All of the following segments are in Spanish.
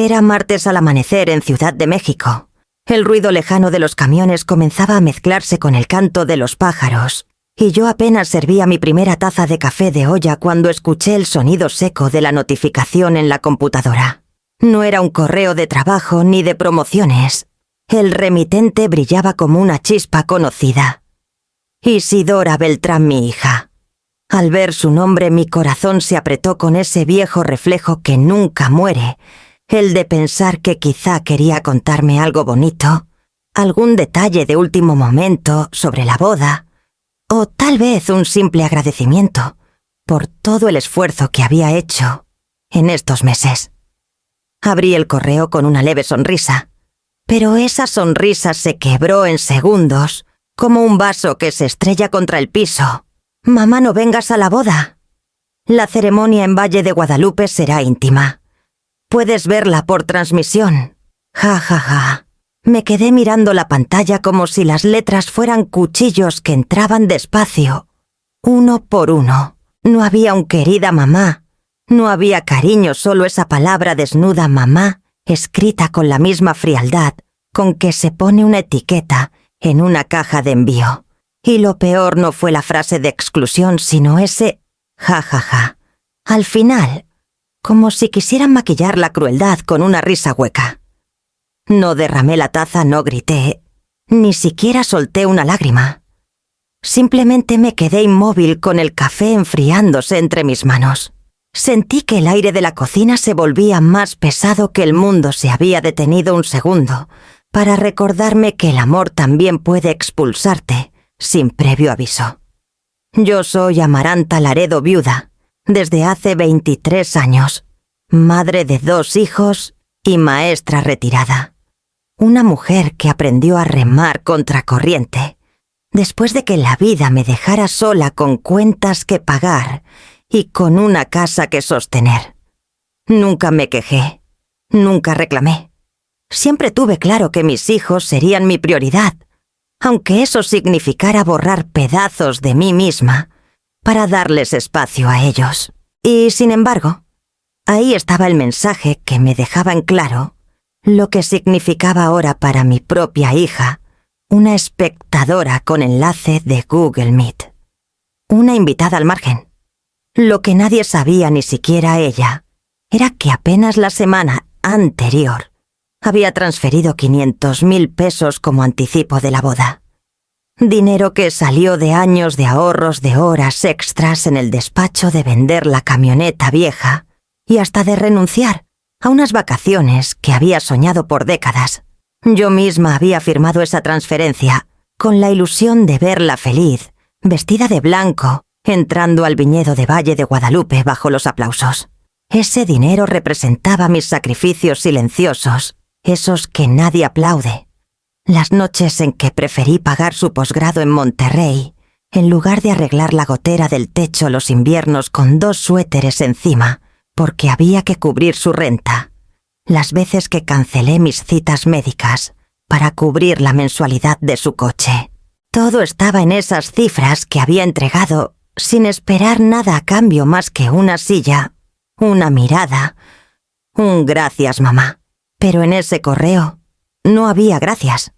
Era martes al amanecer en Ciudad de México. El ruido lejano de los camiones comenzaba a mezclarse con el canto de los pájaros, y yo apenas servía mi primera taza de café de olla cuando escuché el sonido seco de la notificación en la computadora. No era un correo de trabajo ni de promociones. El remitente brillaba como una chispa conocida. Isidora Beltrán, mi hija. Al ver su nombre, mi corazón se apretó con ese viejo reflejo que nunca muere, el de pensar que quizá quería contarme algo bonito, algún detalle de último momento sobre la boda, o tal vez un simple agradecimiento por todo el esfuerzo que había hecho en estos meses. Abrí el correo con una leve sonrisa, pero esa sonrisa se quebró en segundos, como un vaso que se estrella contra el piso. «Mamá, no vengas a la boda. La ceremonia en Valle de Guadalupe será íntima. Puedes verla por transmisión». Ja, ja, ja. Me quedé mirando la pantalla como si las letras fueran cuchillos que entraban despacio, uno por uno. No había un querida mamá. No había cariño, solo esa palabra desnuda mamá, escrita con la misma frialdad con que se pone una etiqueta en una caja de envío. Y lo peor no fue la frase de exclusión, sino ese ja, ja, ja. Al final, como si quisieran maquillar la crueldad con una risa hueca. No derramé la taza, no grité, ni siquiera solté una lágrima. Simplemente me quedé inmóvil con el café enfriándose entre mis manos. Sentí que el aire de la cocina se volvía más pesado, que el mundo se había detenido un segundo para recordarme que el amor también puede expulsarte sin previo aviso. Yo soy Amaranta Laredo, viuda, desde hace 23 años, madre de 2 hijos y maestra retirada. Una mujer que aprendió a remar contracorriente, después de que la vida me dejara sola con cuentas que pagar y con una casa que sostener. Nunca me quejé, nunca reclamé. Siempre tuve claro que mis hijos serían mi prioridad, aunque eso significara borrar pedazos de mí misma para darles espacio a ellos. Y, sin embargo, ahí estaba el mensaje que me dejaba en claro lo que significaba ahora para mi propia hija, una espectadora con enlace de Google Meet. Una invitada al margen. Lo que nadie sabía, ni siquiera ella, era que apenas la semana anterior había transferido 500,000 pesos como anticipo de la boda. Dinero que salió de años de ahorros, de horas extras en el despacho, de vender la camioneta vieja y hasta de renunciar a unas vacaciones que había soñado por décadas. Yo misma había firmado esa transferencia con la ilusión de verla feliz, vestida de blanco, entrando al viñedo de Valle de Guadalupe bajo los aplausos. Ese dinero representaba mis sacrificios silenciosos, esos que nadie aplaude. Las noches en que preferí pagar su posgrado en Monterrey, en lugar de arreglar la gotera del techo los inviernos con 2 suéteres encima, porque había que cubrir su renta. Las veces que cancelé mis citas médicas para cubrir la mensualidad de su coche. Todo estaba en esas cifras que había entregado sin esperar nada a cambio más que una silla, una mirada, un gracias, mamá. Pero en ese correo no había gracias.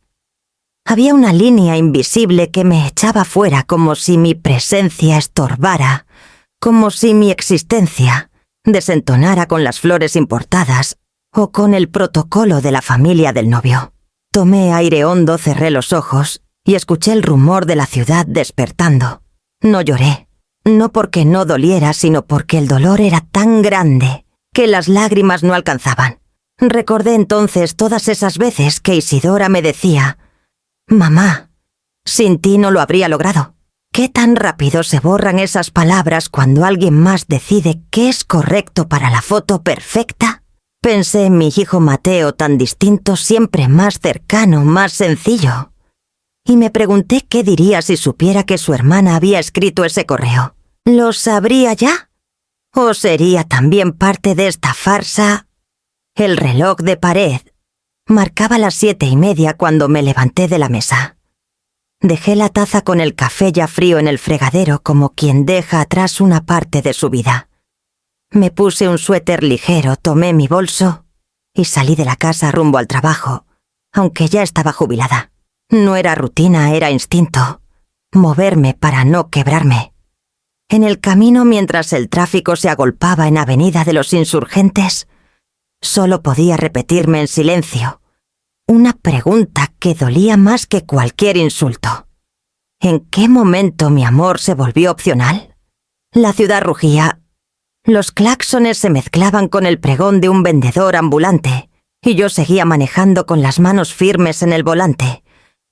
Había una línea invisible que me echaba fuera, como si mi presencia estorbara, como si mi existencia desentonara con las flores importadas o con el protocolo de la familia del novio. Tomé aire hondo, cerré los ojos y escuché el rumor de la ciudad despertando. No lloré, no porque no doliera, sino porque el dolor era tan grande que las lágrimas no alcanzaban. Recordé entonces todas esas veces que Isidora me decía: «Mamá, sin ti no lo habría logrado». ¿Qué tan rápido se borran esas palabras cuando alguien más decide qué es correcto para la foto perfecta? Pensé en mi hijo Mateo, tan distinto, siempre más cercano, más sencillo. Y me pregunté qué diría si supiera que su hermana había escrito ese correo. ¿Lo sabría ya? ¿O sería también parte de esta farsa? El reloj de pared marcaba las 7:30 cuando me levanté de la mesa. Dejé la taza con el café ya frío en el fregadero, como quien deja atrás una parte de su vida. Me puse un suéter ligero, tomé mi bolso y salí de la casa rumbo al trabajo, aunque ya estaba jubilada. No era rutina, era instinto. Moverme para no quebrarme. En el camino, mientras el tráfico se agolpaba en Avenida de los Insurgentes, solo podía repetirme en silencio una pregunta que dolía más que cualquier insulto. ¿En qué momento mi amor se volvió opcional? La ciudad rugía. Los claxones se mezclaban con el pregón de un vendedor ambulante, y yo seguía manejando con las manos firmes en el volante,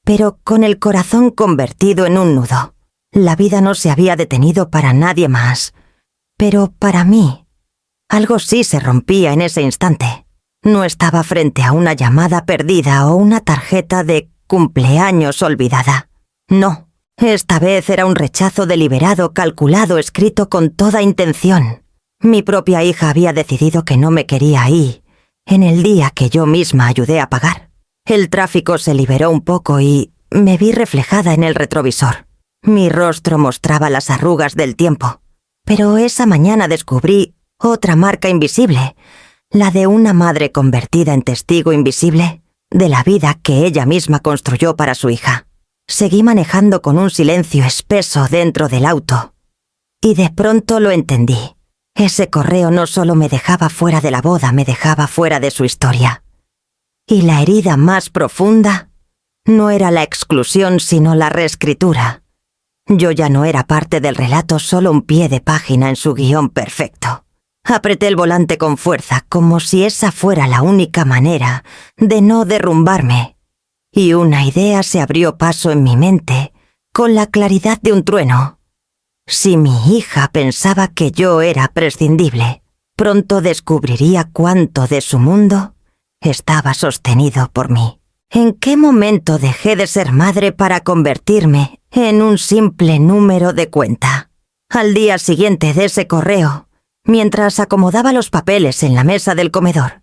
pero con el corazón convertido en un nudo. La vida no se había detenido para nadie más, pero para mí, algo sí se rompía en ese instante. No estaba frente a una llamada perdida o una tarjeta de cumpleaños olvidada. No, esta vez era un rechazo deliberado, calculado, escrito con toda intención. Mi propia hija había decidido que no me quería ahí, en el día que yo misma ayudé a pagar. El tráfico se liberó un poco y me vi reflejada en el retrovisor. Mi rostro mostraba las arrugas del tiempo, pero esa mañana descubrí otra marca invisible, la de una madre convertida en testigo invisible de la vida que ella misma construyó para su hija. Seguí manejando con un silencio espeso dentro del auto, y de pronto lo entendí. Ese correo no solo me dejaba fuera de la boda, me dejaba fuera de su historia. Y la herida más profunda no era la exclusión, sino la reescritura. Yo ya no era parte del relato, solo un pie de página en su guión perfecto. Apreté el volante con fuerza, como si esa fuera la única manera de no derrumbarme. Y una idea se abrió paso en mi mente, con la claridad de un trueno. Si mi hija pensaba que yo era prescindible, pronto descubriría cuánto de su mundo estaba sostenido por mí. ¿En qué momento dejé de ser madre para convertirme en un simple número de cuenta? Al día siguiente de ese correo, mientras acomodaba los papeles en la mesa del comedor,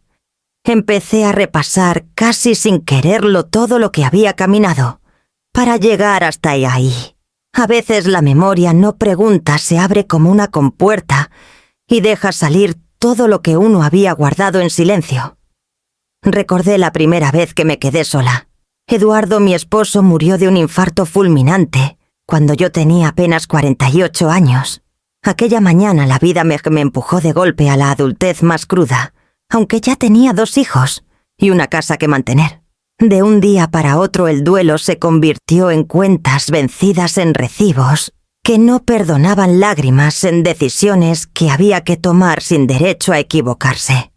empecé a repasar casi sin quererlo todo lo que había caminado para llegar hasta ahí. A veces la memoria no pregunta, se abre como una compuerta y deja salir todo lo que uno había guardado en silencio. Recordé la primera vez que me quedé sola. Eduardo, mi esposo, murió de un infarto fulminante cuando yo tenía apenas 48 años. Aquella mañana la vida me empujó de golpe a la adultez más cruda, aunque ya tenía 2 hijos y una casa que mantener. De un día para otro el duelo se convirtió en cuentas vencidas, en recibos que no perdonaban, lágrimas, en decisiones que había que tomar sin derecho a equivocarse.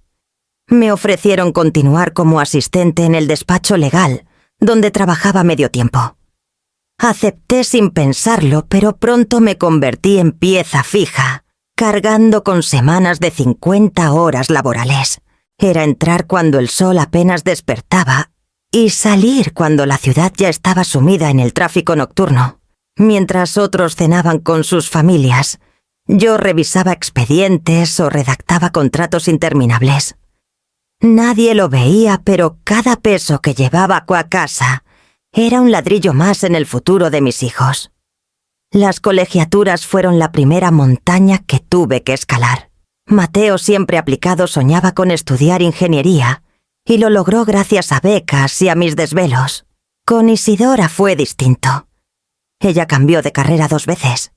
Me ofrecieron continuar como asistente en el despacho legal, donde trabajaba medio tiempo. Acepté sin pensarlo, pero pronto me convertí en pieza fija, cargando con semanas de 50 horas laborales. Era entrar cuando el sol apenas despertaba y salir cuando la ciudad ya estaba sumida en el tráfico nocturno. Mientras otros cenaban con sus familias, yo revisaba expedientes o redactaba contratos interminables. Nadie lo veía, pero cada peso que llevaba a casa era un ladrillo más en el futuro de mis hijos. Las colegiaturas fueron la primera montaña que tuve que escalar. Mateo, siempre aplicado, soñaba con estudiar ingeniería, y lo logró gracias a becas y a mis desvelos. Con Isidora fue distinto. Ella cambió de carrera 2 veces.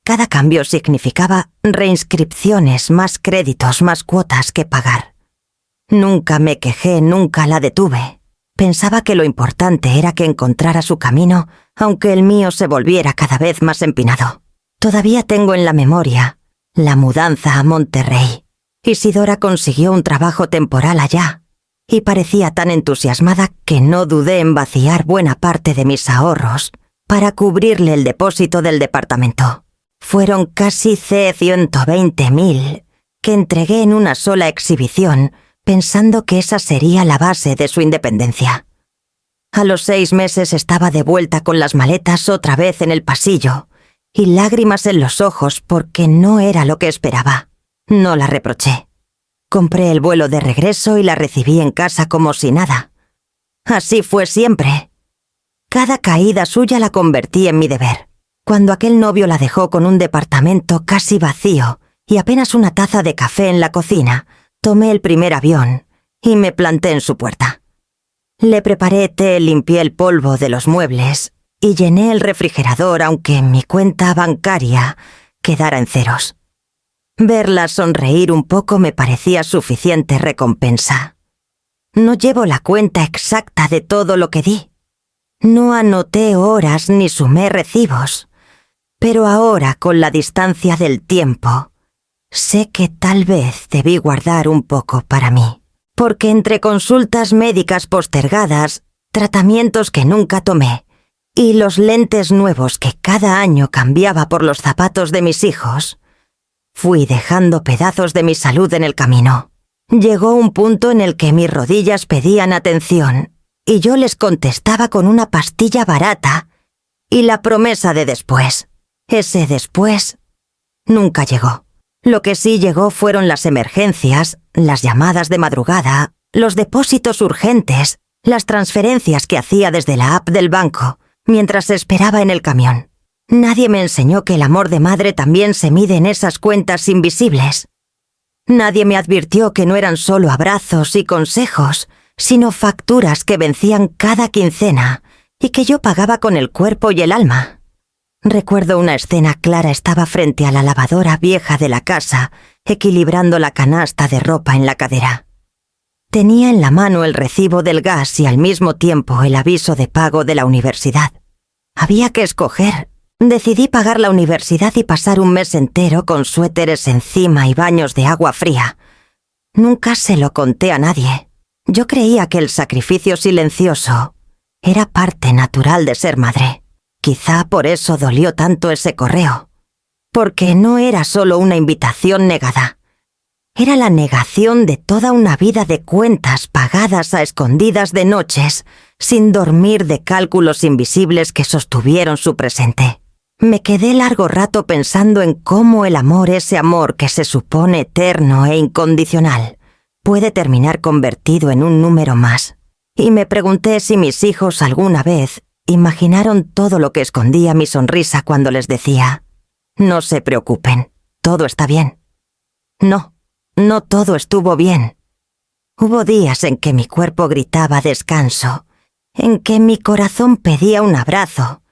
Cada cambio significaba reinscripciones, más créditos, más cuotas que pagar. Nunca me quejé, nunca la detuve. Pensaba que lo importante era que encontrara su camino, aunque el mío se volviera cada vez más empinado. Todavía tengo en la memoria la mudanza a Monterrey. Isidora consiguió un trabajo temporal allá, y parecía tan entusiasmada que no dudé en vaciar buena parte de mis ahorros para cubrirle el depósito del departamento. Fueron casi 120.000 que entregué en una sola exhibición, pensando que esa sería la base de su independencia. A los 6 meses estaba de vuelta con las maletas otra vez en el pasillo, y lágrimas en los ojos porque no era lo que esperaba. No la reproché. Compré el vuelo de regreso y la recibí en casa como si nada. Así fue siempre. Cada caída suya la convertí en mi deber. Cuando aquel novio la dejó con un departamento casi vacío y apenas una taza de café en la cocina, tomé el primer avión y me planté en su puerta. Le preparé té, limpié el polvo de los muebles y llené el refrigerador aunque mi cuenta bancaria quedara en ceros. Verla sonreír un poco me parecía suficiente recompensa. No llevo la cuenta exacta de todo lo que di. No anoté horas ni sumé recibos. Pero ahora, con la distancia del tiempo, sé que tal vez debí guardar un poco para mí. Porque entre consultas médicas postergadas, tratamientos que nunca tomé, y los lentes nuevos que cada año cambiaba por los zapatos de mis hijos, fui dejando pedazos de mi salud en el camino. Llegó un punto en el que mis rodillas pedían atención, y yo les contestaba con una pastilla barata y la promesa de después. Ese después nunca llegó. Lo que sí llegó fueron las emergencias, las llamadas de madrugada, los depósitos urgentes, las transferencias que hacía desde la app del banco, mientras esperaba en el camión. Nadie me enseñó que el amor de madre también se mide en esas cuentas invisibles. Nadie me advirtió que no eran solo abrazos y consejos, sino facturas que vencían cada quincena y que yo pagaba con el cuerpo y el alma. Recuerdo una escena clara. Estaba frente a la lavadora vieja de la casa, equilibrando la canasta de ropa en la cadera. Tenía en la mano el recibo del gas y al mismo tiempo el aviso de pago de la universidad. Había que escoger. Decidí pagar la universidad y pasar un mes entero con suéteres encima y baños de agua fría. Nunca se lo conté a nadie. Yo creía que el sacrificio silencioso era parte natural de ser madre. Quizá por eso dolió tanto ese correo. Porque no era solo una invitación negada. Era la negación de toda una vida de cuentas pagadas a escondidas de noches, sin dormir, de cálculos invisibles que sostuvieron su presente. Me quedé largo rato pensando en cómo el amor, ese amor que se supone eterno e incondicional, puede terminar convertido en un número más. Y me pregunté si mis hijos alguna vez imaginaron todo lo que escondía mi sonrisa cuando les decía: no se preocupen, todo está bien. No todo estuvo bien. Hubo días en que mi cuerpo gritaba descanso, en que mi corazón pedía un abrazo,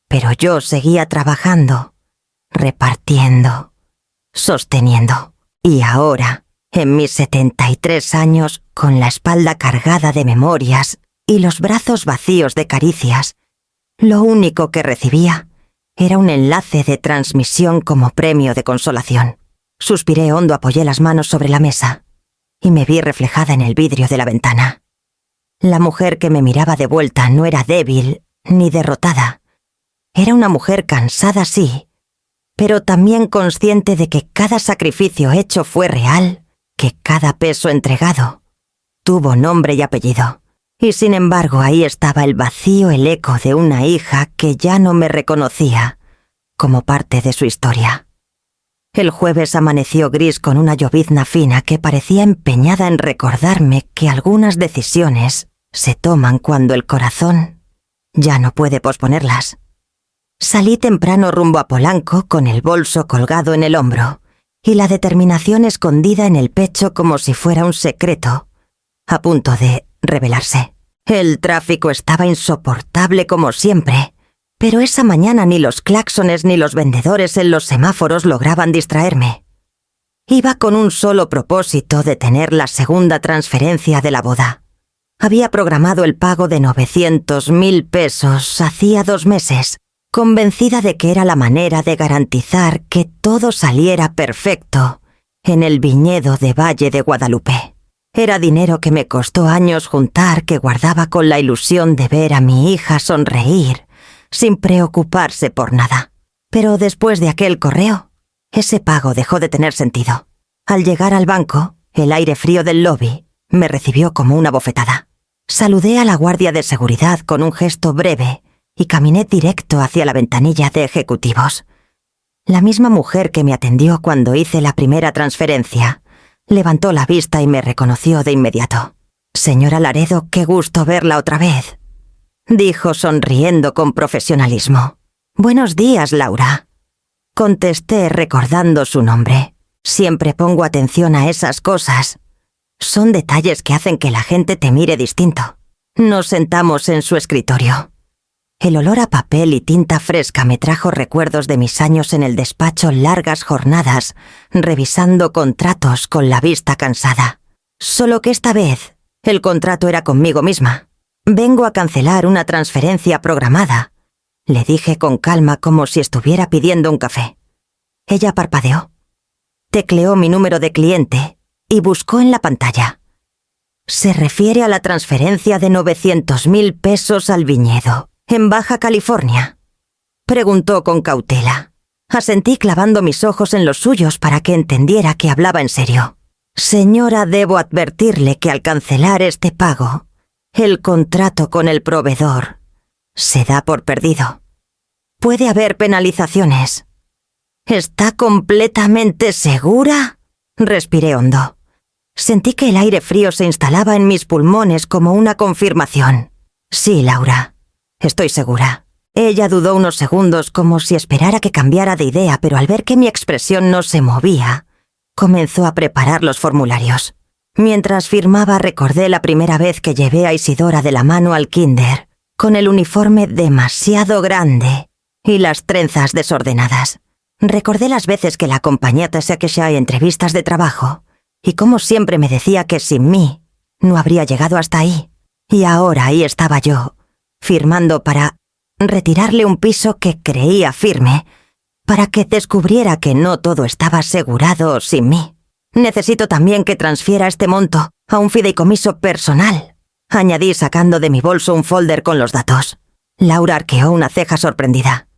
pero yo seguía trabajando, repartiendo, sosteniendo. Y ahora, en mis 73 años, con la espalda cargada de memorias y los brazos vacíos de caricias, lo único que recibía era un enlace de transmisión como premio de consolación. Suspiré hondo, apoyé las manos sobre la mesa y me vi reflejada en el vidrio de la ventana. La mujer que me miraba de vuelta no era débil ni derrotada. Era una mujer cansada, sí, pero también consciente de que cada sacrificio hecho fue real, que cada peso entregado tuvo nombre y apellido. Y sin embargo ahí estaba el vacío, el eco de una hija que ya no me reconocía como parte de su historia. El jueves amaneció gris con una llovizna fina que parecía empeñada en recordarme que algunas decisiones se toman cuando el corazón ya no puede posponerlas. Salí temprano rumbo a Polanco con el bolso colgado en el hombro y la determinación escondida en el pecho como si fuera un secreto, a punto de revelarse. El tráfico estaba insoportable como siempre, pero esa mañana ni los claxones ni los vendedores en los semáforos lograban distraerme. Iba con un solo propósito: de tener la segunda transferencia de la boda. Había programado el pago de 900.000 pesos hacía 2 meses, convencida de que era la manera de garantizar que todo saliera perfecto en el viñedo de Valle de Guadalupe. Era dinero que me costó años juntar, que guardaba con la ilusión de ver a mi hija sonreír sin preocuparse por nada. Pero después de aquel correo, ese pago dejó de tener sentido. Al llegar al banco, el aire frío del lobby me recibió como una bofetada. Saludé a la guardia de seguridad con un gesto breve y caminé directo hacia la ventanilla de ejecutivos. La misma mujer que me atendió cuando hice la primera transferencia levantó la vista y me reconoció de inmediato. «Señora Laredo, qué gusto verla otra vez», dijo sonriendo con profesionalismo. «Buenos días, Laura», contesté recordando su nombre. Siempre pongo atención a esas cosas. Son detalles que hacen que la gente te mire distinto. Nos sentamos en su escritorio. El olor a papel y tinta fresca me trajo recuerdos de mis años en el despacho, largas jornadas, revisando contratos con la vista cansada. Solo que esta vez, el contrato era conmigo misma. Vengo a cancelar una transferencia programada, le dije con calma como si estuviera pidiendo un café. Ella parpadeó. Tecleó mi número de cliente y buscó en la pantalla. Se refiere a la transferencia de 900.000 pesos al viñedo, en Baja California. Preguntó con cautela. Asentí clavando mis ojos en los suyos para que entendiera que hablaba en serio. Señora, debo advertirle que al cancelar este pago, el contrato con el proveedor se da por perdido. Puede haber penalizaciones. ¿Está completamente segura? Respiré hondo. Sentí que el aire frío se instalaba en mis pulmones como una confirmación. Sí, Laura, estoy segura. Ella dudó unos segundos como si esperara que cambiara de idea, pero al ver que mi expresión no se movía, comenzó a preparar los formularios. Mientras firmaba recordé la primera vez que llevé a Isidora de la mano al kinder, con el uniforme demasiado grande y las trenzas desordenadas. Recordé las veces que la acompañé a Tasekesha en entrevistas de trabajo, y como siempre me decía que sin mí no habría llegado hasta ahí. Y ahora ahí estaba yo, firmando para retirarle un piso que creía firme, para que descubriera que no todo estaba asegurado sin mí. Necesito también que transfiera este monto a un fideicomiso personal, añadí sacando de mi bolso un folder con los datos. Laura arqueó una ceja sorprendida.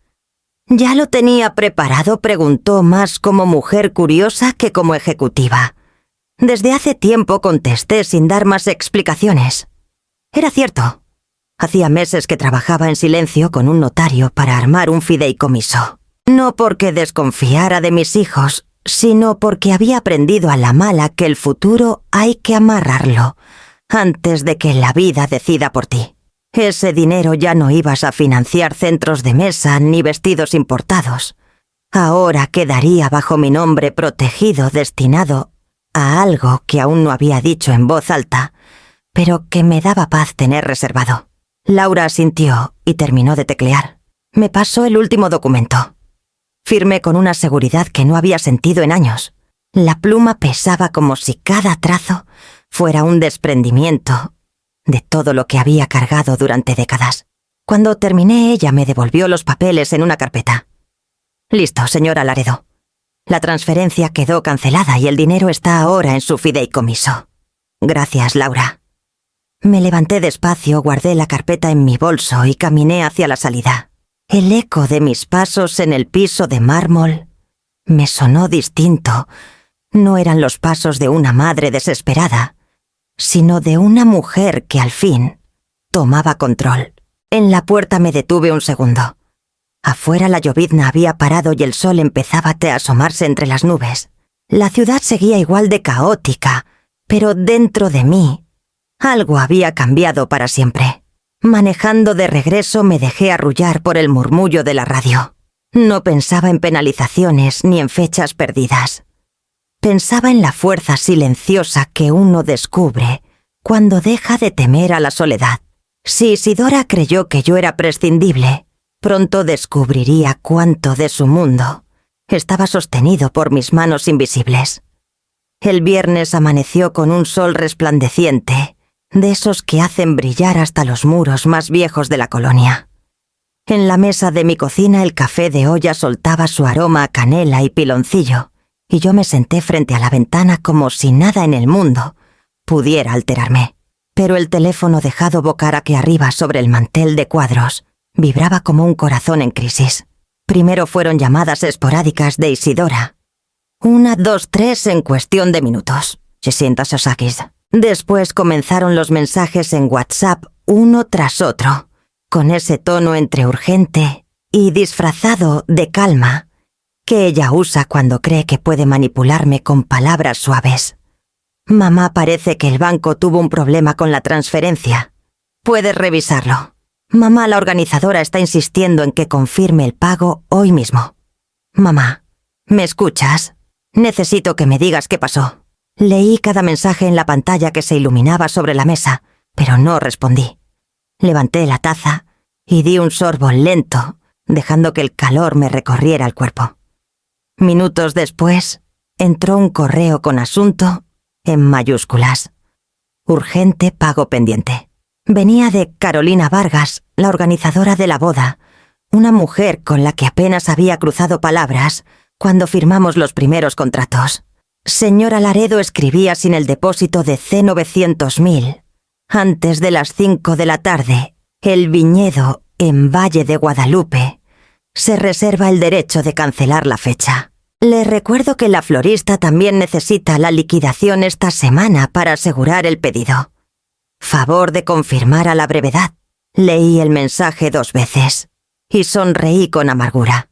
¿Ya lo tenía preparado?, preguntó, más como mujer curiosa que como ejecutiva. Desde hace tiempo, contesté sin dar más explicaciones. Era cierto. Hacía meses que trabajaba en silencio con un notario para armar un fideicomiso. No porque desconfiara de mis hijos, sino porque había aprendido a la mala que el futuro hay que amarrarlo antes de que la vida decida por ti. Ese dinero ya no ibas a financiar centros de mesa ni vestidos importados. Ahora quedaría bajo mi nombre protegido, destinado a algo que aún no había dicho en voz alta, pero que me daba paz tener reservado. Laura asintió y terminó de teclear. Me pasó el último documento. Firmé con una seguridad que no había sentido en años. La pluma pesaba como si cada trazo fuera un desprendimiento de todo lo que había cargado durante décadas. Cuando terminé, ella me devolvió los papeles en una carpeta. Listo, señora Laredo. La transferencia quedó cancelada y el dinero está ahora en su fideicomiso. Gracias, Laura. Me levanté despacio, guardé la carpeta en mi bolso y caminé hacia la salida. El eco de mis pasos en el piso de mármol me sonó distinto. No eran los pasos de una madre desesperada, sino de una mujer que al fin tomaba control. En la puerta me detuve un segundo. Afuera la llovizna había parado y el sol empezaba a asomarse entre las nubes. La ciudad seguía igual de caótica, pero dentro de mí algo había cambiado para siempre. Manejando de regreso me dejé arrullar por el murmullo de la radio. No pensaba en penalizaciones ni en fechas perdidas. Pensaba en la fuerza silenciosa que uno descubre cuando deja de temer a la soledad. Si Isidora creyó que yo era prescindible, pronto descubriría cuánto de su mundo estaba sostenido por mis manos invisibles. El viernes amaneció con un sol resplandeciente, de esos que hacen brillar hasta los muros más viejos de la colonia. En la mesa de mi cocina el café de olla soltaba su aroma a canela y piloncillo, y yo me senté frente a la ventana como si nada en el mundo pudiera alterarme. Pero el teléfono dejado boca arriba sobre el mantel de cuadros vibraba como un corazón en crisis. Primero fueron llamadas esporádicas de Isidora. 1, 2, 3 en cuestión de minutos. Jacinta Sasakis. Después comenzaron los mensajes en WhatsApp uno tras otro, con ese tono entre urgente y disfrazado de calma que ella usa cuando cree que puede manipularme con palabras suaves. Mamá, parece que el banco tuvo un problema con la transferencia. Puedes revisarlo. Mamá, la organizadora está insistiendo en que confirme el pago hoy mismo. Mamá, ¿me escuchas? Necesito que me digas qué pasó. Leí cada mensaje en la pantalla que se iluminaba sobre la mesa, pero no respondí. Levanté la taza y di un sorbo lento, dejando que el calor me recorriera el cuerpo. Minutos después, entró un correo con asunto en mayúsculas. Urgente pago pendiente. Venía de Carolina Vargas, la organizadora de la boda, una mujer con la que apenas había cruzado palabras cuando firmamos los primeros contratos. Señora Laredo escribía sin el depósito de C900.000. Antes de las 5 de la tarde, el viñedo, en Valle de Guadalupe, se reserva el derecho de cancelar la fecha. Le recuerdo que la florista también necesita la liquidación esta semana para asegurar el pedido. Favor de confirmar a la brevedad. Leí el mensaje 2 veces y sonreí con amargura.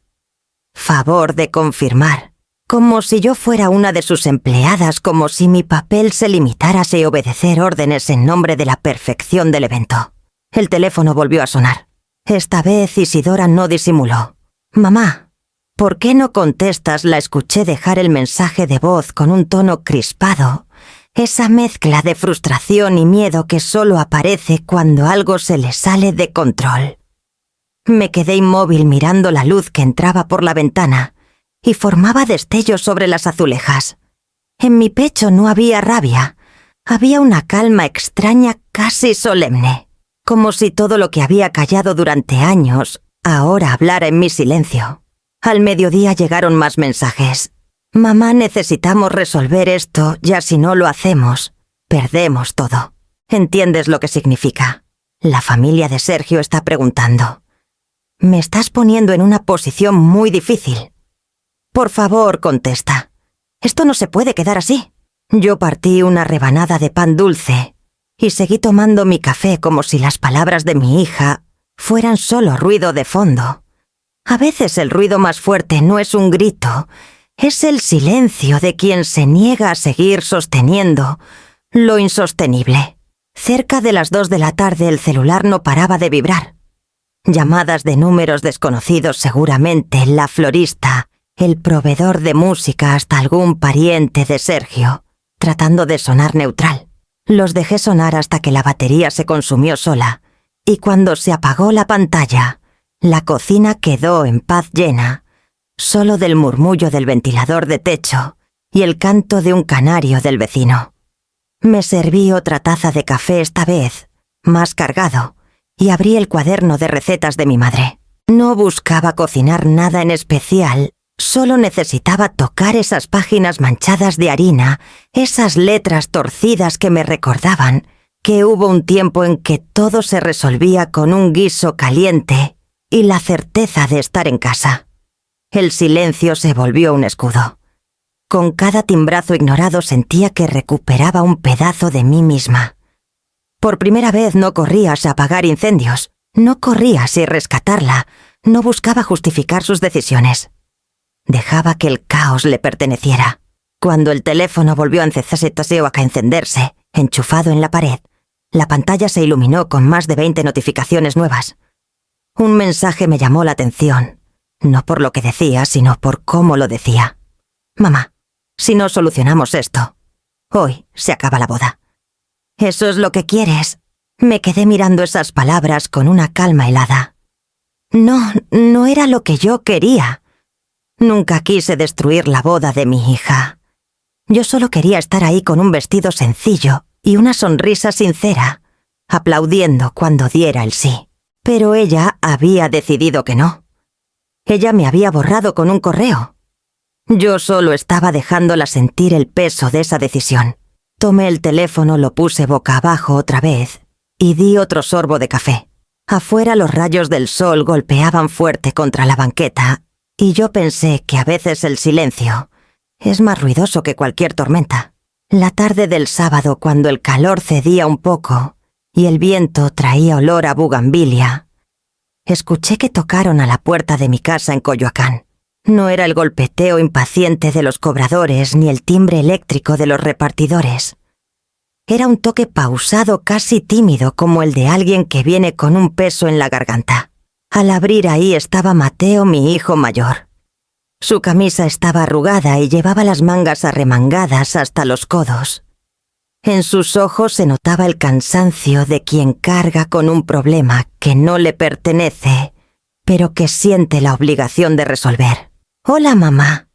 Favor de confirmar. Como si yo fuera una de sus empleadas, como si mi papel se limitara a obedecer órdenes en nombre de la perfección del evento. El teléfono volvió a sonar. Esta vez Isidora no disimuló. «Mamá, ¿por qué no contestas?», la escuché dejar el mensaje de voz con un tono crispado, esa mezcla de frustración y miedo que solo aparece cuando algo se le sale de control. Me quedé inmóvil mirando la luz que entraba por la ventana y formaba destellos sobre las azulejas. En mi pecho no había rabia, había una calma extraña, casi solemne, como si todo lo que había callado durante años ahora hablara en mi silencio. Al mediodía llegaron más mensajes. «Mamá, necesitamos resolver esto, ya si no lo hacemos, perdemos todo». ¿Entiendes lo que significa? La familia de Sergio está preguntando. «Me estás poniendo en una posición muy difícil. Por favor, contesta. Esto no se puede quedar así». Yo partí una rebanada de pan dulce y seguí tomando mi café como si las palabras de mi hija fueran solo ruido de fondo. A veces el ruido más fuerte no es un grito, es el silencio de quien se niega a seguir sosteniendo lo insostenible. Cerca de las 2 de la tarde el celular no paraba de vibrar. Llamadas de números desconocidos seguramente, la florista, el proveedor de música, hasta algún pariente de Sergio, tratando de sonar neutral. Los dejé sonar hasta que la batería se consumió sola, y cuando se apagó la pantalla, la cocina quedó en paz llena, solo del murmullo del ventilador de techo y el canto de un canario del vecino. Me serví otra taza de café esta vez, más cargado, y abrí el cuaderno de recetas de mi madre. No buscaba cocinar nada en especial, solo necesitaba tocar esas páginas manchadas de harina, esas letras torcidas que me recordaban que hubo un tiempo en que todo se resolvía con un guiso caliente y la certeza de estar en casa. El silencio se volvió un escudo. Con cada timbrazo ignorado sentía que recuperaba un pedazo de mí misma. Por primera vez no corría a apagar incendios, no corría a rescatarla, no buscaba justificar sus decisiones. Dejaba que el caos le perteneciera. Cuando el teléfono volvió a encenderse, enchufado en la pared, la pantalla se iluminó con más de 20 notificaciones nuevas. Un mensaje me llamó la atención, no por lo que decía, sino por cómo lo decía. «Mamá, si no solucionamos esto, hoy se acaba la boda». «¿Eso es lo que quieres?». Me quedé mirando esas palabras con una calma helada. No era lo que yo quería. Nunca quise destruir la boda de mi hija. Yo solo quería estar ahí con un vestido sencillo y una sonrisa sincera, aplaudiendo cuando diera el sí. Pero ella había decidido que no. Ella me había borrado con un correo. Yo solo estaba dejándola sentir el peso de esa decisión. Tomé el teléfono, lo puse boca abajo otra vez y di otro sorbo de café. Afuera los rayos del sol golpeaban fuerte contra la banqueta y yo pensé que a veces el silencio es más ruidoso que cualquier tormenta. La tarde del sábado, cuando el calor cedía un poco y el viento traía olor a bugambilia, escuché que tocaron a la puerta de mi casa en Coyoacán. No era el golpeteo impaciente de los cobradores ni el timbre eléctrico de los repartidores. Era un toque pausado, casi tímido, como el de alguien que viene con un peso en la garganta. Al abrir ahí estaba Mateo, mi hijo mayor. Su camisa estaba arrugada y llevaba las mangas arremangadas hasta los codos. En sus ojos se notaba el cansancio de quien carga con un problema que no le pertenece, pero que siente la obligación de resolver. «Hola, mamá»,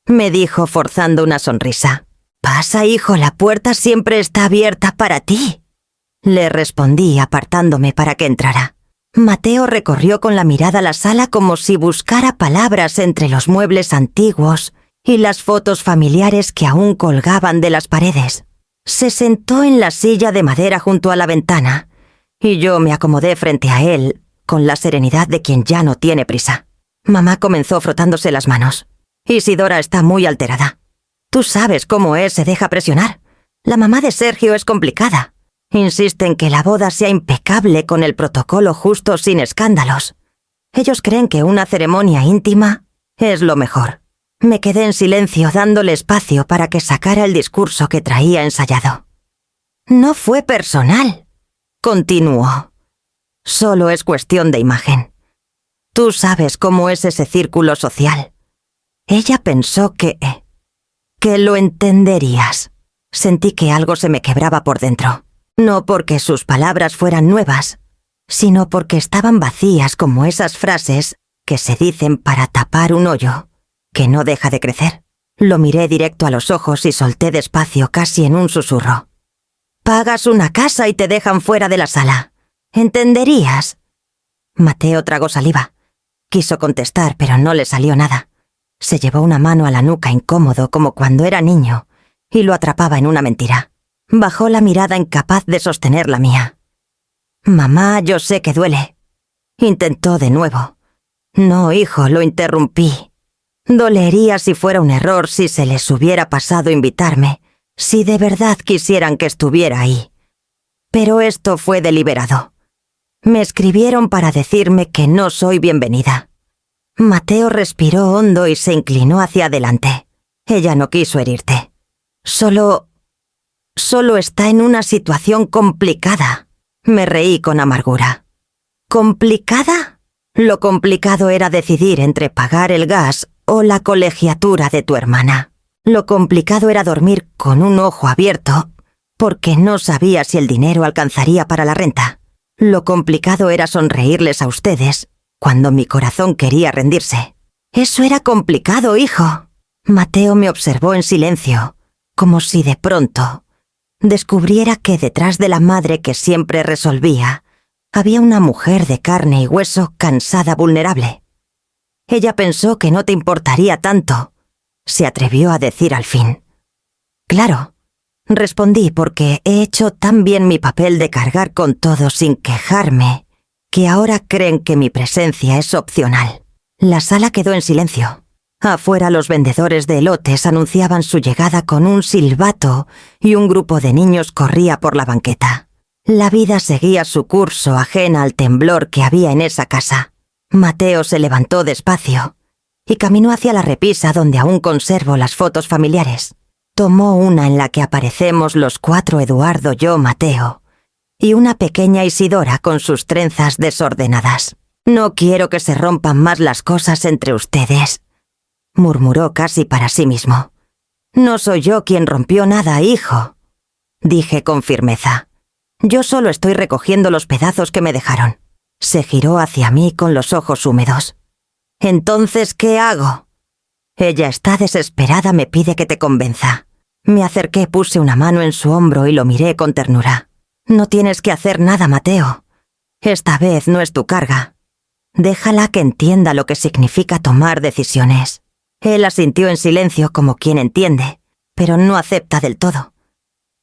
me dijo forzando una sonrisa. «Pasa, hijo, la puerta siempre está abierta para ti», le respondí apartándome para que entrara. Mateo recorrió con la mirada la sala como si buscara palabras entre los muebles antiguos y las fotos familiares que aún colgaban de las paredes. Se sentó en la silla de madera junto a la ventana y yo me acomodé frente a él con la serenidad de quien ya no tiene prisa. Mamá comenzó frotándose las manos. «Isidora está muy alterada. Tú sabes cómo es, se deja presionar. La mamá de Sergio es complicada. Insiste en que la boda sea impecable con el protocolo justo sin escándalos. Ellos creen que una ceremonia íntima es lo mejor». Me quedé en silencio dándole espacio para que sacara el discurso que traía ensayado. «No fue personal», continuó. «Solo es cuestión de imagen. Tú sabes cómo es ese círculo social». Ella pensó que lo entenderías. Sentí que algo se me quebraba por dentro. No porque sus palabras fueran nuevas, sino porque estaban vacías como esas frases que se dicen para tapar un hoyo que no deja de crecer. Lo miré directo a los ojos y solté despacio, casi en un susurro. «Pagas una casa y te dejan fuera de la sala. ¿Entenderías?» Mateo tragó saliva. Quiso contestar, pero no le salió nada. Se llevó una mano a la nuca incómodo como cuando era niño y lo atrapaba en una mentira. Bajó la mirada incapaz de sostener la mía. «Mamá, yo sé que duele». Intentó de nuevo. «No, hijo», lo interrumpí. «Dolería si fuera un error, si se les hubiera pasado invitarme, si de verdad quisieran que estuviera ahí. Pero esto fue deliberado. Me escribieron para decirme que no soy bienvenida». Mateo respiró hondo y se inclinó hacia adelante. «Ella no quiso herirte. Solo está en una situación complicada». Me reí con amargura. ¿Complicada? Lo complicado era decidir entre pagar el gas o la colegiatura de tu hermana. Lo complicado era dormir con un ojo abierto porque no sabía si el dinero alcanzaría para la renta. Lo complicado era sonreírles a ustedes cuando mi corazón quería rendirse. «Eso era complicado, hijo». Mateo me observó en silencio, como si de pronto descubriera que detrás de la madre que siempre resolvía, había una mujer de carne y hueso cansada, vulnerable. «Ella pensó que no te importaría tanto», se atrevió a decir al fin. «Claro», respondí, porque he hecho tan bien mi papel de cargar con todo sin quejarme, que ahora creen que mi presencia es opcional. La sala quedó en silencio. Afuera los vendedores de elotes anunciaban su llegada con un silbato y un grupo de niños corría por la banqueta. La vida seguía su curso ajena al temblor que había en esa casa. Mateo se levantó despacio y caminó hacia la repisa donde aún conservo las fotos familiares. Tomó una en la que aparecemos los 4, Eduardo, yo, Mateo, y una pequeña Isidora con sus trenzas desordenadas. «No quiero que se rompan más las cosas entre ustedes», murmuró casi para sí mismo. «No soy yo quien rompió nada, hijo», dije con firmeza. «Yo solo estoy recogiendo los pedazos que me dejaron». Se giró hacia mí con los ojos húmedos. «¿Entonces qué hago?» «Ella está desesperada, me pide que te convenza». Me acerqué, puse una mano en su hombro y lo miré con ternura. «No tienes que hacer nada, Mateo. Esta vez no es tu carga. Déjala que entienda lo que significa tomar decisiones». Él asintió en silencio como quien entiende, pero no acepta del todo.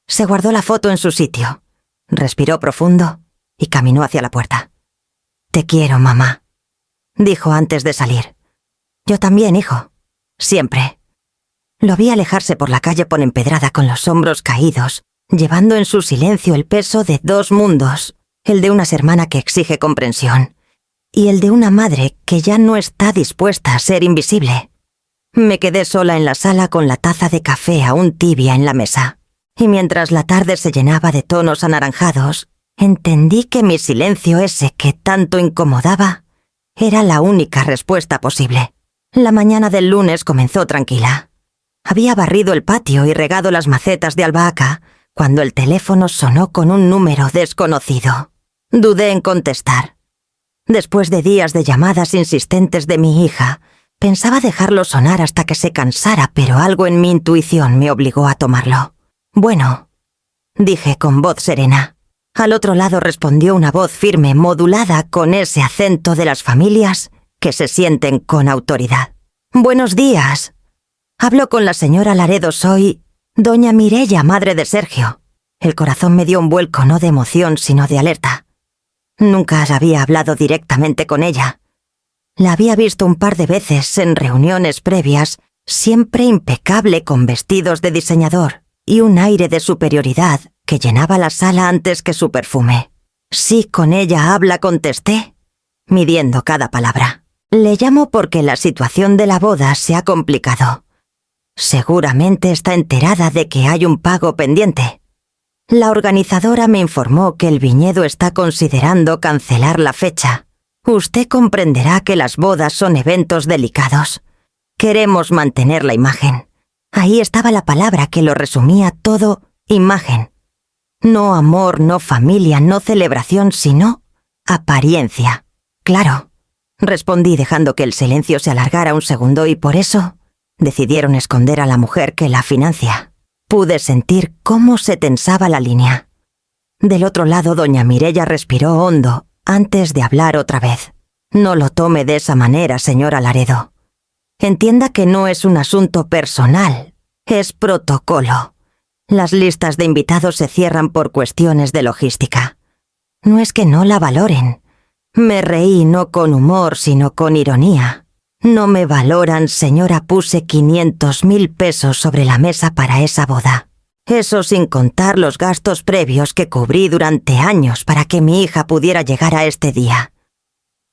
Se guardó la foto en su sitio, respiró profundo y caminó hacia la puerta. «Te quiero, mamá», dijo antes de salir. «Yo también, hijo. Siempre». Lo vi alejarse por la calle empedrada con los hombros caídos, llevando en su silencio el peso de 2 mundos, el de una hermana que exige comprensión y el de una madre que ya no está dispuesta a ser invisible. Me quedé sola en la sala con la taza de café aún tibia en la mesa, y mientras la tarde se llenaba de tonos anaranjados, entendí que mi silencio ese que tanto incomodaba era la única respuesta posible. La mañana del lunes comenzó tranquila. Había barrido el patio y regado las macetas de albahaca cuando el teléfono sonó con un número desconocido. Dudé en contestar. Después de días de llamadas insistentes de mi hija, pensaba dejarlo sonar hasta que se cansara, pero algo en mi intuición me obligó a tomarlo. «Bueno», dije con voz serena. Al otro lado respondió una voz firme, modulada con ese acento de las familias que se sienten con autoridad. «Buenos días. Hablo con la señora Laredo, soy doña Mireya, madre de Sergio». El corazón me dio un vuelco no de emoción, sino de alerta. Nunca había hablado directamente con ella. La había visto un par de veces en reuniones previas, siempre impecable con vestidos de diseñador y un aire de superioridad que llenaba la sala antes que su perfume. «Sí, con ella habla», contesté, midiendo cada palabra. «Le llamo porque la situación de la boda se ha complicado. Seguramente está enterada de que hay un pago pendiente. La organizadora me informó que el viñedo está considerando cancelar la fecha. Usted comprenderá que las bodas son eventos delicados. Queremos mantener la imagen». Ahí estaba la palabra que lo resumía todo: imagen. No amor, no familia, no celebración, sino apariencia. «Claro», respondí dejando que el silencio se alargara un segundo, «y por eso decidieron esconder a la mujer que la financia». Pude sentir cómo se tensaba la línea. Del otro lado, doña Mireya respiró hondo antes de hablar otra vez. «No lo tome de esa manera, señora Laredo. Entienda que no es un asunto personal, es protocolo. Las listas de invitados se cierran por cuestiones de logística. No es que no la valoren». Me reí no con humor, sino con ironía. «No me valoran, señora. Puse 500.000 pesos sobre la mesa para esa boda. Eso sin contar los gastos previos que cubrí durante años para que mi hija pudiera llegar a este día.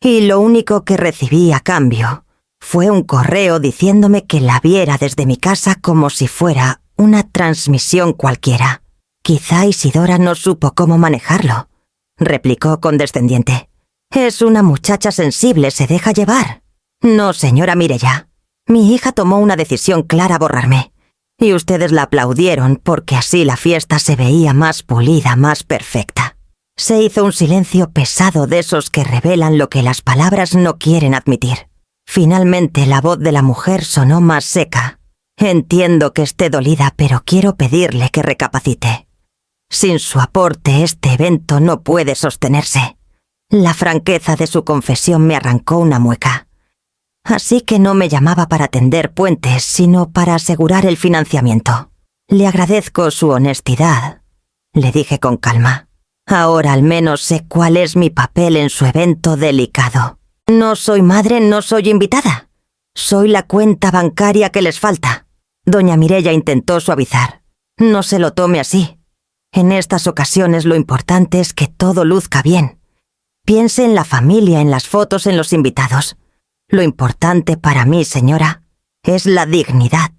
Y lo único que recibí a cambio fue un correo diciéndome que la viera desde mi casa como si fuera una transmisión cualquiera. Quizá Isidora no supo cómo manejarlo», replicó condescendiente. «Es una muchacha sensible, se deja llevar». «No, señora Mireya. Mi hija tomó una decisión clara: borrarme. Y ustedes la aplaudieron porque así la fiesta se veía más pulida, más perfecta». Se hizo un silencio pesado, de esos que revelan lo que las palabras no quieren admitir. Finalmente la voz de la mujer sonó más seca. «Entiendo que esté dolida, pero quiero pedirle que recapacite. Sin su aporte este evento no puede sostenerse». La franqueza de su confesión me arrancó una mueca. Así que no me llamaba para tender puentes, sino para asegurar el financiamiento. «Le agradezco su honestidad», le dije con calma. «Ahora al menos sé cuál es mi papel en su evento delicado. No soy madre, no soy invitada. Soy la cuenta bancaria que les falta». Doña Mireya intentó suavizar. «No se lo tome así. En estas ocasiones lo importante es que todo luzca bien. Piense en la familia, en las fotos, en los invitados. Lo importante para mí, señora, es la dignidad.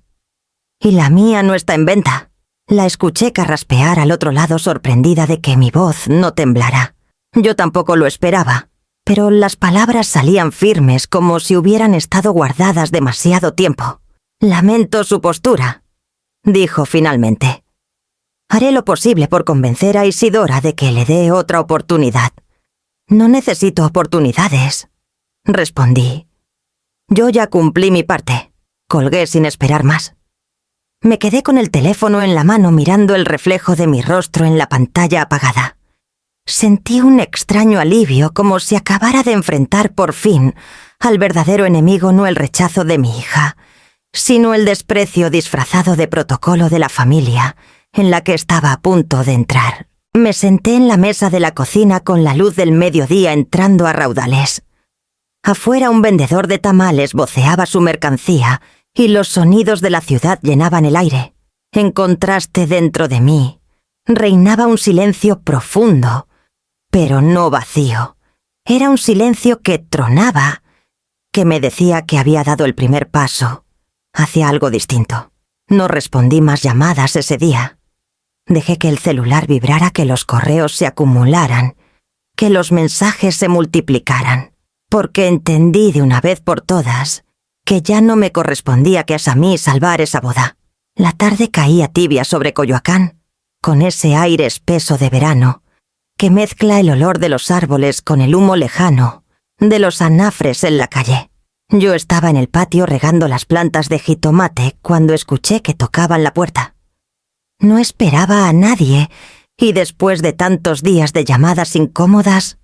Y la mía no está en venta». La escuché carraspear al otro lado, sorprendida de que mi voz no temblara. Yo tampoco lo esperaba, pero las palabras salían firmes, como si hubieran estado guardadas demasiado tiempo. «Lamento su postura», dijo finalmente. «Haré lo posible por convencer a Isidora de que le dé otra oportunidad». «No necesito oportunidades», respondí. «Yo ya cumplí mi parte». Colgué sin esperar más. Me quedé con el teléfono en la mano mirando el reflejo de mi rostro en la pantalla apagada. Sentí un extraño alivio, como si acabara de enfrentar por fin al verdadero enemigo, no el rechazo de mi hija, sino el desprecio disfrazado de protocolo de la familia en la que estaba a punto de entrar. Me senté en la mesa de la cocina con la luz del mediodía entrando a raudales. Afuera un vendedor de tamales voceaba su mercancía y los sonidos de la ciudad llenaban el aire. En contraste, dentro de mí reinaba un silencio profundo, pero no vacío. Era un silencio que tronaba, que me decía que había dado el primer paso hacia algo distinto. No respondí más llamadas ese día. Dejé que el celular vibrara, que los correos se acumularan, que los mensajes se multiplicaran, porque entendí de una vez por todas que ya no me correspondía que a mí salvar esa boda. La tarde caía tibia sobre Coyoacán, con ese aire espeso de verano, que mezcla el olor de los árboles con el humo lejano de los anafres en la calle. Yo estaba en el patio regando las plantas de jitomate cuando escuché que tocaban la puerta. No esperaba a nadie, y después de tantos días de llamadas incómodas,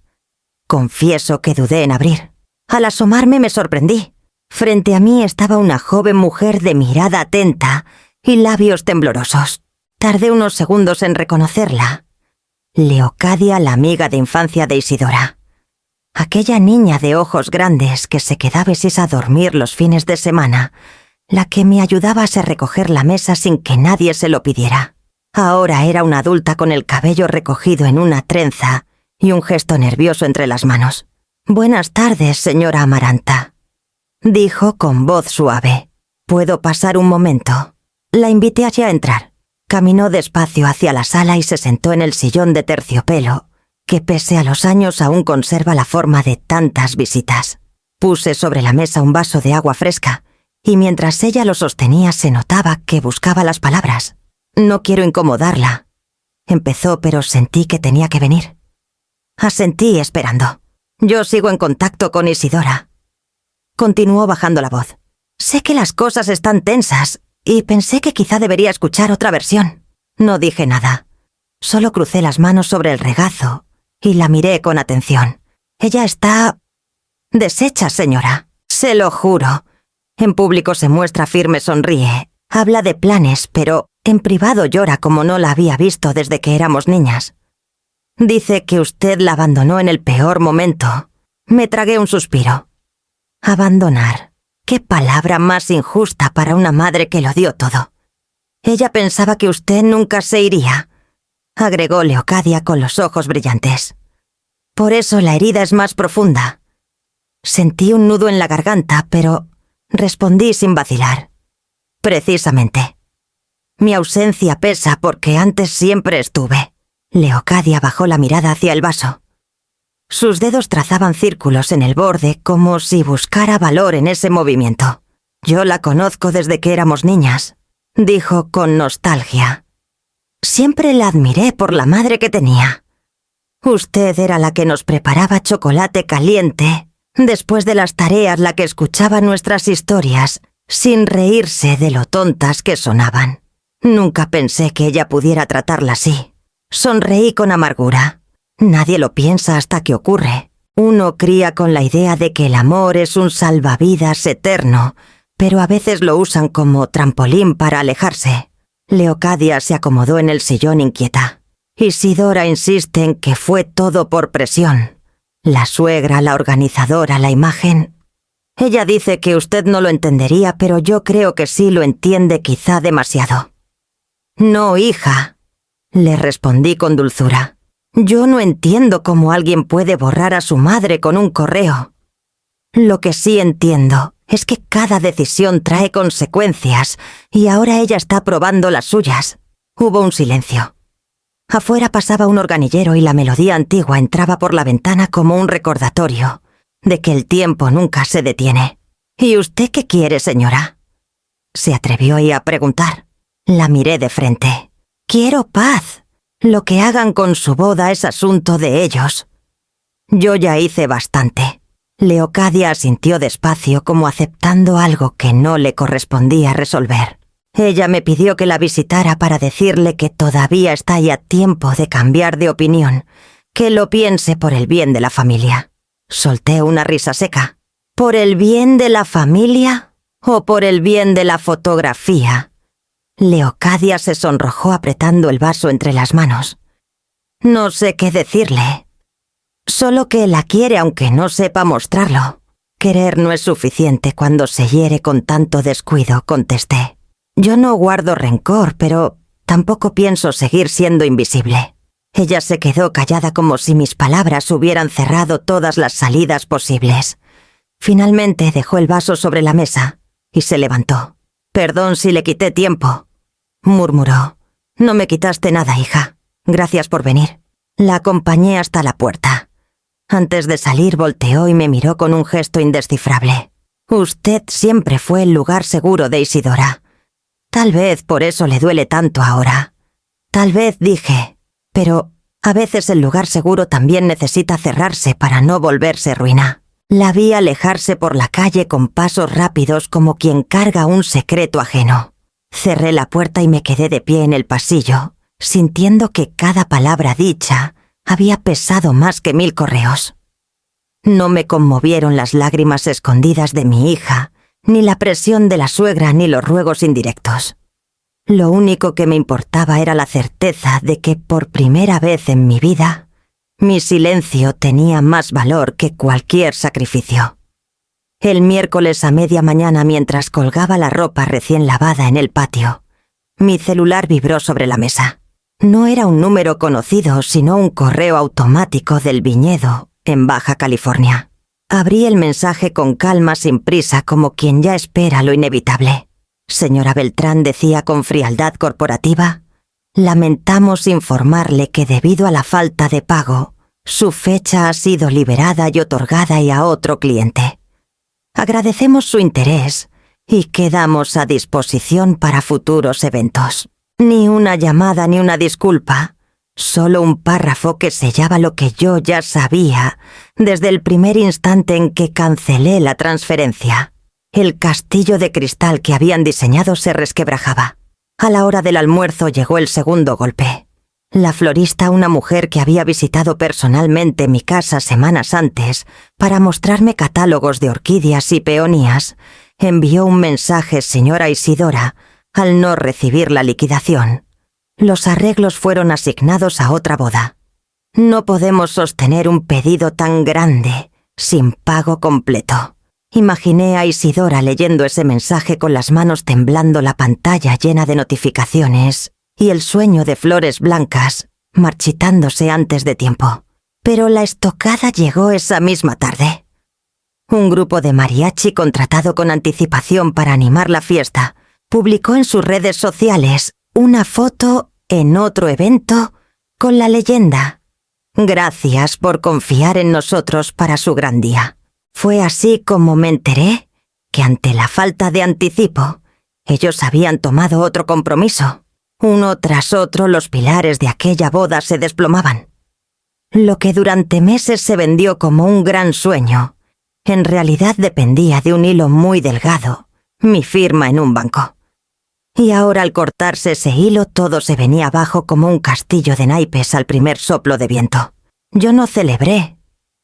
confieso que dudé en abrir. Al asomarme me sorprendí. Frente a mí estaba una joven mujer de mirada atenta y labios temblorosos. Tardé unos segundos en reconocerla. Leocadia, la amiga de infancia de Isidora. Aquella niña de ojos grandes que se quedaba a dormir los fines de semana, la que me ayudaba a recoger la mesa sin que nadie se lo pidiera. Ahora era una adulta con el cabello recogido en una trenza y un gesto nervioso entre las manos. «Buenas tardes, señora Amaranta», dijo con voz suave. «¿Puedo pasar un momento?» La invité hacia entrar. Caminó despacio hacia la sala y se sentó en el sillón de terciopelo, que pese a los años aún conserva la forma de tantas visitas. Puse sobre la mesa un vaso de agua fresca, y mientras ella lo sostenía se notaba que buscaba las palabras. «No quiero incomodarla», empezó, pero sentí que tenía que venir. Asentí esperando. «Yo sigo en contacto con Isidora», continuó bajando la voz. «Sé que las cosas están tensas, y pensé que quizá debería escuchar otra versión». No dije nada. Solo crucé las manos sobre el regazo y la miré con atención. «Ella está deshecha, señora. Se lo juro». En público se muestra firme, sonríe. Habla de planes, pero en privado llora como no la había visto desde que éramos niñas. Dice que usted la abandonó en el peor momento. Me tragué un suspiro. Abandonar. Qué palabra más injusta para una madre que lo dio todo. Ella pensaba que usted nunca se iría, agregó Leocadia con los ojos brillantes. Por eso la herida es más profunda. Sentí un nudo en la garganta, pero respondí sin vacilar. Precisamente. Mi ausencia pesa porque antes siempre estuve. Leocadia bajó la mirada hacia el vaso. Sus dedos trazaban círculos en el borde como si buscara valor en ese movimiento. «Yo la conozco desde que éramos niñas», dijo con nostalgia. «Siempre la admiré por la madre que tenía. Usted era la que nos preparaba chocolate caliente, después de las tareas la que escuchaba nuestras historias, sin reírse de lo tontas que sonaban. Nunca pensé que ella pudiera tratarla así». Sonreí con amargura. Nadie lo piensa hasta que ocurre. Uno cría con la idea de que el amor es un salvavidas eterno, pero a veces lo usan como trampolín para alejarse. Leocadia se acomodó en el sillón inquieta. Isidora insiste en que fue todo por presión. La suegra, la organizadora, la imagen. Ella dice que usted no lo entendería, pero yo creo que sí lo entiende, quizá demasiado. «No, hija», le respondí con dulzura. «Yo no entiendo cómo alguien puede borrar a su madre con un correo. Lo que sí entiendo es que cada decisión trae consecuencias, y ahora ella está probando las suyas». Hubo un silencio. Afuera pasaba un organillero y la melodía antigua entraba por la ventana como un recordatorio de que el tiempo nunca se detiene. «¿Y usted qué quiere, señora?», se atrevió ella a preguntar. La miré de frente. «Quiero paz. Lo que hagan con su boda es asunto de ellos». «Yo ya hice bastante». Leocadia asintió despacio como aceptando algo que no le correspondía resolver. Ella me pidió que la visitara para decirle que todavía está ya tiempo de cambiar de opinión, que lo piense por el bien de la familia. Solté una risa seca. ¿Por el bien de la familia o por el bien de la fotografía? Leocadia se sonrojó apretando el vaso entre las manos. No sé qué decirle. Solo que la quiere aunque no sepa mostrarlo. Querer no es suficiente cuando se hiere con tanto descuido, contesté. Yo no guardo rencor, pero tampoco pienso seguir siendo invisible. Ella se quedó callada como si mis palabras hubieran cerrado todas las salidas posibles. Finalmente dejó el vaso sobre la mesa y se levantó. «Perdón si le quité tiempo», murmuró. «No me quitaste nada, hija. Gracias por venir». La acompañé hasta la puerta. Antes de salir volteó y me miró con un gesto indescifrable. Usted siempre fue el lugar seguro de Isidora. Tal vez por eso le duele tanto ahora. Tal vez, dije, pero a veces el lugar seguro también necesita cerrarse para no volverse ruina. La vi alejarse por la calle con pasos rápidos como quien carga un secreto ajeno. Cerré la puerta y me quedé de pie en el pasillo, sintiendo que cada palabra dicha había pesado más que 1000 correos. No me conmovieron las lágrimas escondidas de mi hija, ni la presión de la suegra ni los ruegos indirectos. Lo único que me importaba era la certeza de que por primera vez en mi vida, mi silencio tenía más valor que cualquier sacrificio. El miércoles a media mañana, mientras colgaba la ropa recién lavada en el patio, mi celular vibró sobre la mesa. No era un número conocido, sino un correo automático del Viñedo, en Baja California. Abrí el mensaje con calma, sin prisa, como quien ya espera lo inevitable. Señora Beltrán, decía con frialdad corporativa, lamentamos informarle que debido a la falta de pago, su fecha ha sido liberada y otorgada y a otro cliente. Agradecemos su interés y quedamos a disposición para futuros eventos. Ni una llamada ni una disculpa, solo un párrafo que sellaba lo que yo ya sabía desde el primer instante en que cancelé la transferencia. El castillo de cristal que habían diseñado se resquebrajaba. A la hora del almuerzo llegó el segundo golpe. La florista, una mujer que había visitado personalmente mi casa semanas antes para mostrarme catálogos de orquídeas y peonías, envió un mensaje: señora Isidora, al no recibir la liquidación. Los arreglos fueron asignados a otra boda. No podemos sostener un pedido tan grande sin pago completo. Imaginé a Isidora leyendo ese mensaje con las manos temblando, la pantalla llena de notificaciones y el sueño de flores blancas marchitándose antes de tiempo. Pero la estocada llegó esa misma tarde. Un grupo de mariachi contratado con anticipación para animar la fiesta publicó en sus redes sociales una foto en otro evento con la leyenda: gracias por confiar en nosotros para su gran día. Fue así como me enteré que ante la falta de anticipo, ellos habían tomado otro compromiso. Uno tras otro los pilares de aquella boda se desplomaban. Lo que durante meses se vendió como un gran sueño, en realidad dependía de un hilo muy delgado, mi firma en un banco. Y ahora, al cortarse ese hilo, todo se venía abajo como un castillo de naipes al primer soplo de viento. Yo no celebré,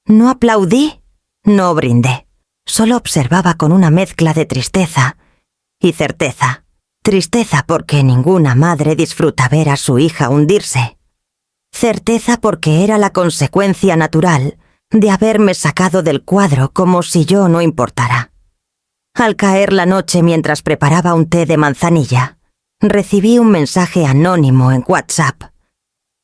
no aplaudí, no brindé. Solo observaba con una mezcla de tristeza y certeza. Tristeza porque ninguna madre disfruta ver a su hija hundirse. Certeza porque era la consecuencia natural de haberme sacado del cuadro como si yo no importara. Al caer la noche, mientras preparaba un té de manzanilla, recibí un mensaje anónimo en WhatsApp.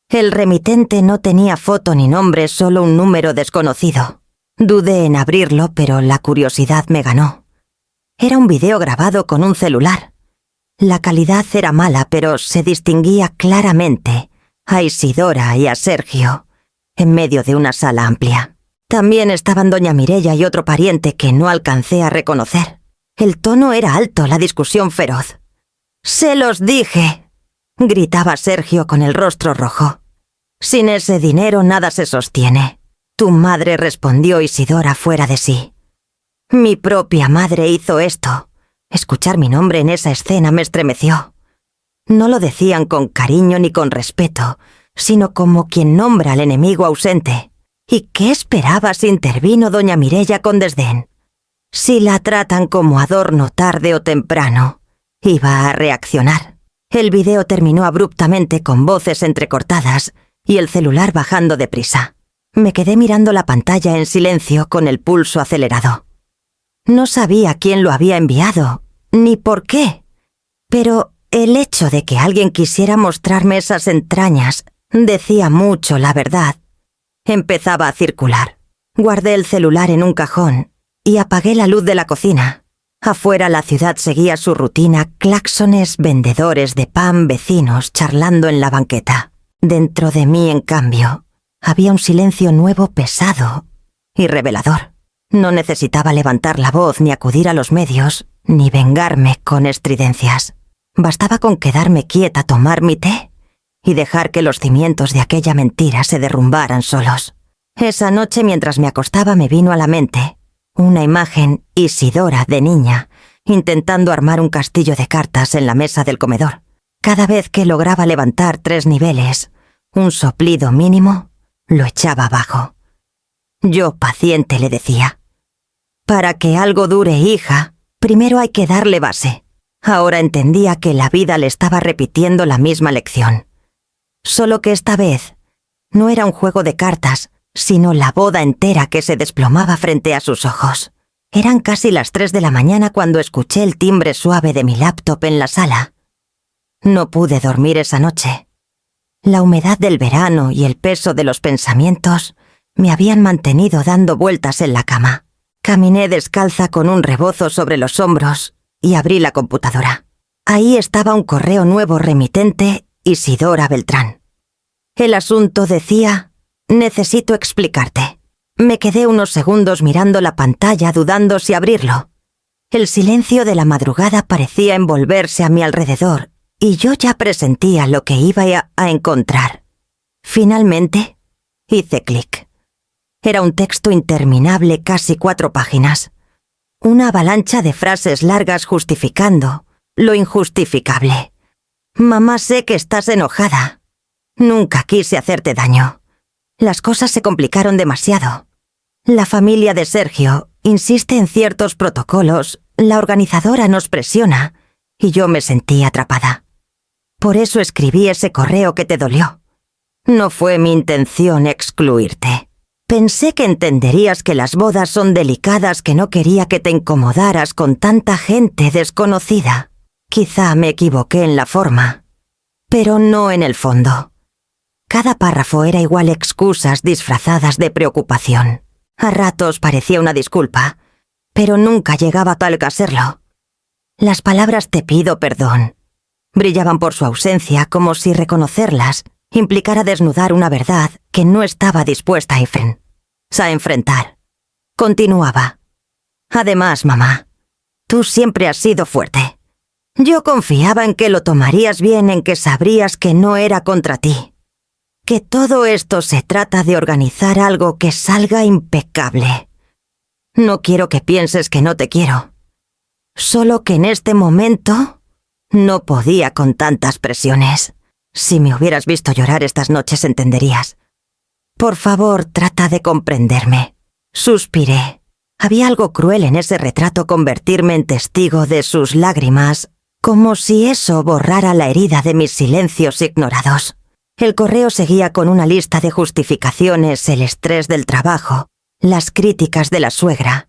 El remitente no tenía foto ni nombre, solo un número desconocido. Dudé en abrirlo, pero la curiosidad me ganó. Era un video grabado con un celular. La calidad era mala, pero se distinguía claramente a Isidora y a Sergio en medio de una sala amplia. También estaban doña Mireia y otro pariente que no alcancé a reconocer. El tono era alto, la discusión feroz. «¡Se los dije!», gritaba Sergio con el rostro rojo. «Sin ese dinero nada se sostiene». «Tu madre», respondió Isidora fuera de sí. «Mi propia madre hizo esto». Escuchar mi nombre en esa escena me estremeció. No lo decían con cariño ni con respeto, sino como quien nombra al enemigo ausente. ¿Y qué esperabas?, intervino doña Mireia con desdén. Si la tratan como adorno, tarde o temprano, iba a reaccionar. El video terminó abruptamente con voces entrecortadas y el celular bajando deprisa. Me quedé mirando la pantalla en silencio con el pulso acelerado. No sabía quién lo había enviado, ni por qué, pero el hecho de que alguien quisiera mostrarme esas entrañas decía mucho, la verdad. Empezaba a circular. Guardé el celular en un cajón y apagué la luz de la cocina. Afuera la ciudad seguía su rutina, claxones, vendedores de pan, vecinos charlando en la banqueta. Dentro de mí, en cambio, había un silencio nuevo, pesado y revelador. No necesitaba levantar la voz ni acudir a los medios, ni vengarme con estridencias. Bastaba con quedarme quieta a tomar mi té y dejar que los cimientos de aquella mentira se derrumbaran solos. Esa noche, mientras me acostaba, me vino a la mente una imagen Isidora de niña, intentando armar un castillo de cartas en la mesa del comedor. Cada vez que lograba levantar 3 niveles, un soplido mínimo, lo echaba abajo. Yo, paciente, le decía: «Para que algo dure, hija, primero hay que darle base». Ahora entendía que la vida le estaba repitiendo la misma lección. Solo que esta vez no era un juego de cartas, sino la boda entera que se desplomaba frente a sus ojos. Eran casi las 3 de la mañana cuando escuché el timbre suave de mi laptop en la sala. No pude dormir esa noche. La humedad del verano y el peso de los pensamientos me habían mantenido dando vueltas en la cama. Caminé descalza con un rebozo sobre los hombros y abrí la computadora. Ahí estaba un correo nuevo remitente: Isidora Beltrán. El asunto decía: «Necesito explicarte». Me quedé unos segundos mirando la pantalla, dudando si abrirlo. El silencio de la madrugada parecía envolverse a mi alrededor y yo ya presentía lo que iba a encontrar. Finalmente, hice clic. Era un texto interminable, casi 4 páginas. Una avalancha de frases largas justificando lo injustificable. «Mamá, sé que estás enojada. Nunca quise hacerte daño. Las cosas se complicaron demasiado. La familia de Sergio insiste en ciertos protocolos, la organizadora nos presiona y yo me sentí atrapada. Por eso escribí ese correo que te dolió. No fue mi intención excluirte. Pensé que entenderías que las bodas son delicadas, que no quería que te incomodaras con tanta gente desconocida. Quizá me equivoqué en la forma, pero no en el fondo». Cada párrafo era igual excusas disfrazadas de preocupación. A ratos parecía una disculpa, pero nunca llegaba tal que a serlo. Las palabras «te pido perdón» brillaban por su ausencia, como si reconocerlas implicara desnudar una verdad que no estaba dispuesta a enfrentar. Continuaba: «Además, mamá, tú siempre has sido fuerte. Yo confiaba en que lo tomarías bien, en que sabrías que no era contra ti. Que todo esto se trata de organizar algo que salga impecable. No quiero que pienses que no te quiero. Solo que en este momento no podía con tantas presiones. Si me hubieras visto llorar estas noches entenderías. Por favor, trata de comprenderme». Suspiré. Había algo cruel en ese retrato, convertirme en testigo de sus lágrimas, como si eso borrara la herida de mis silencios ignorados. El correo seguía con una lista de justificaciones: el estrés del trabajo, las críticas de la suegra,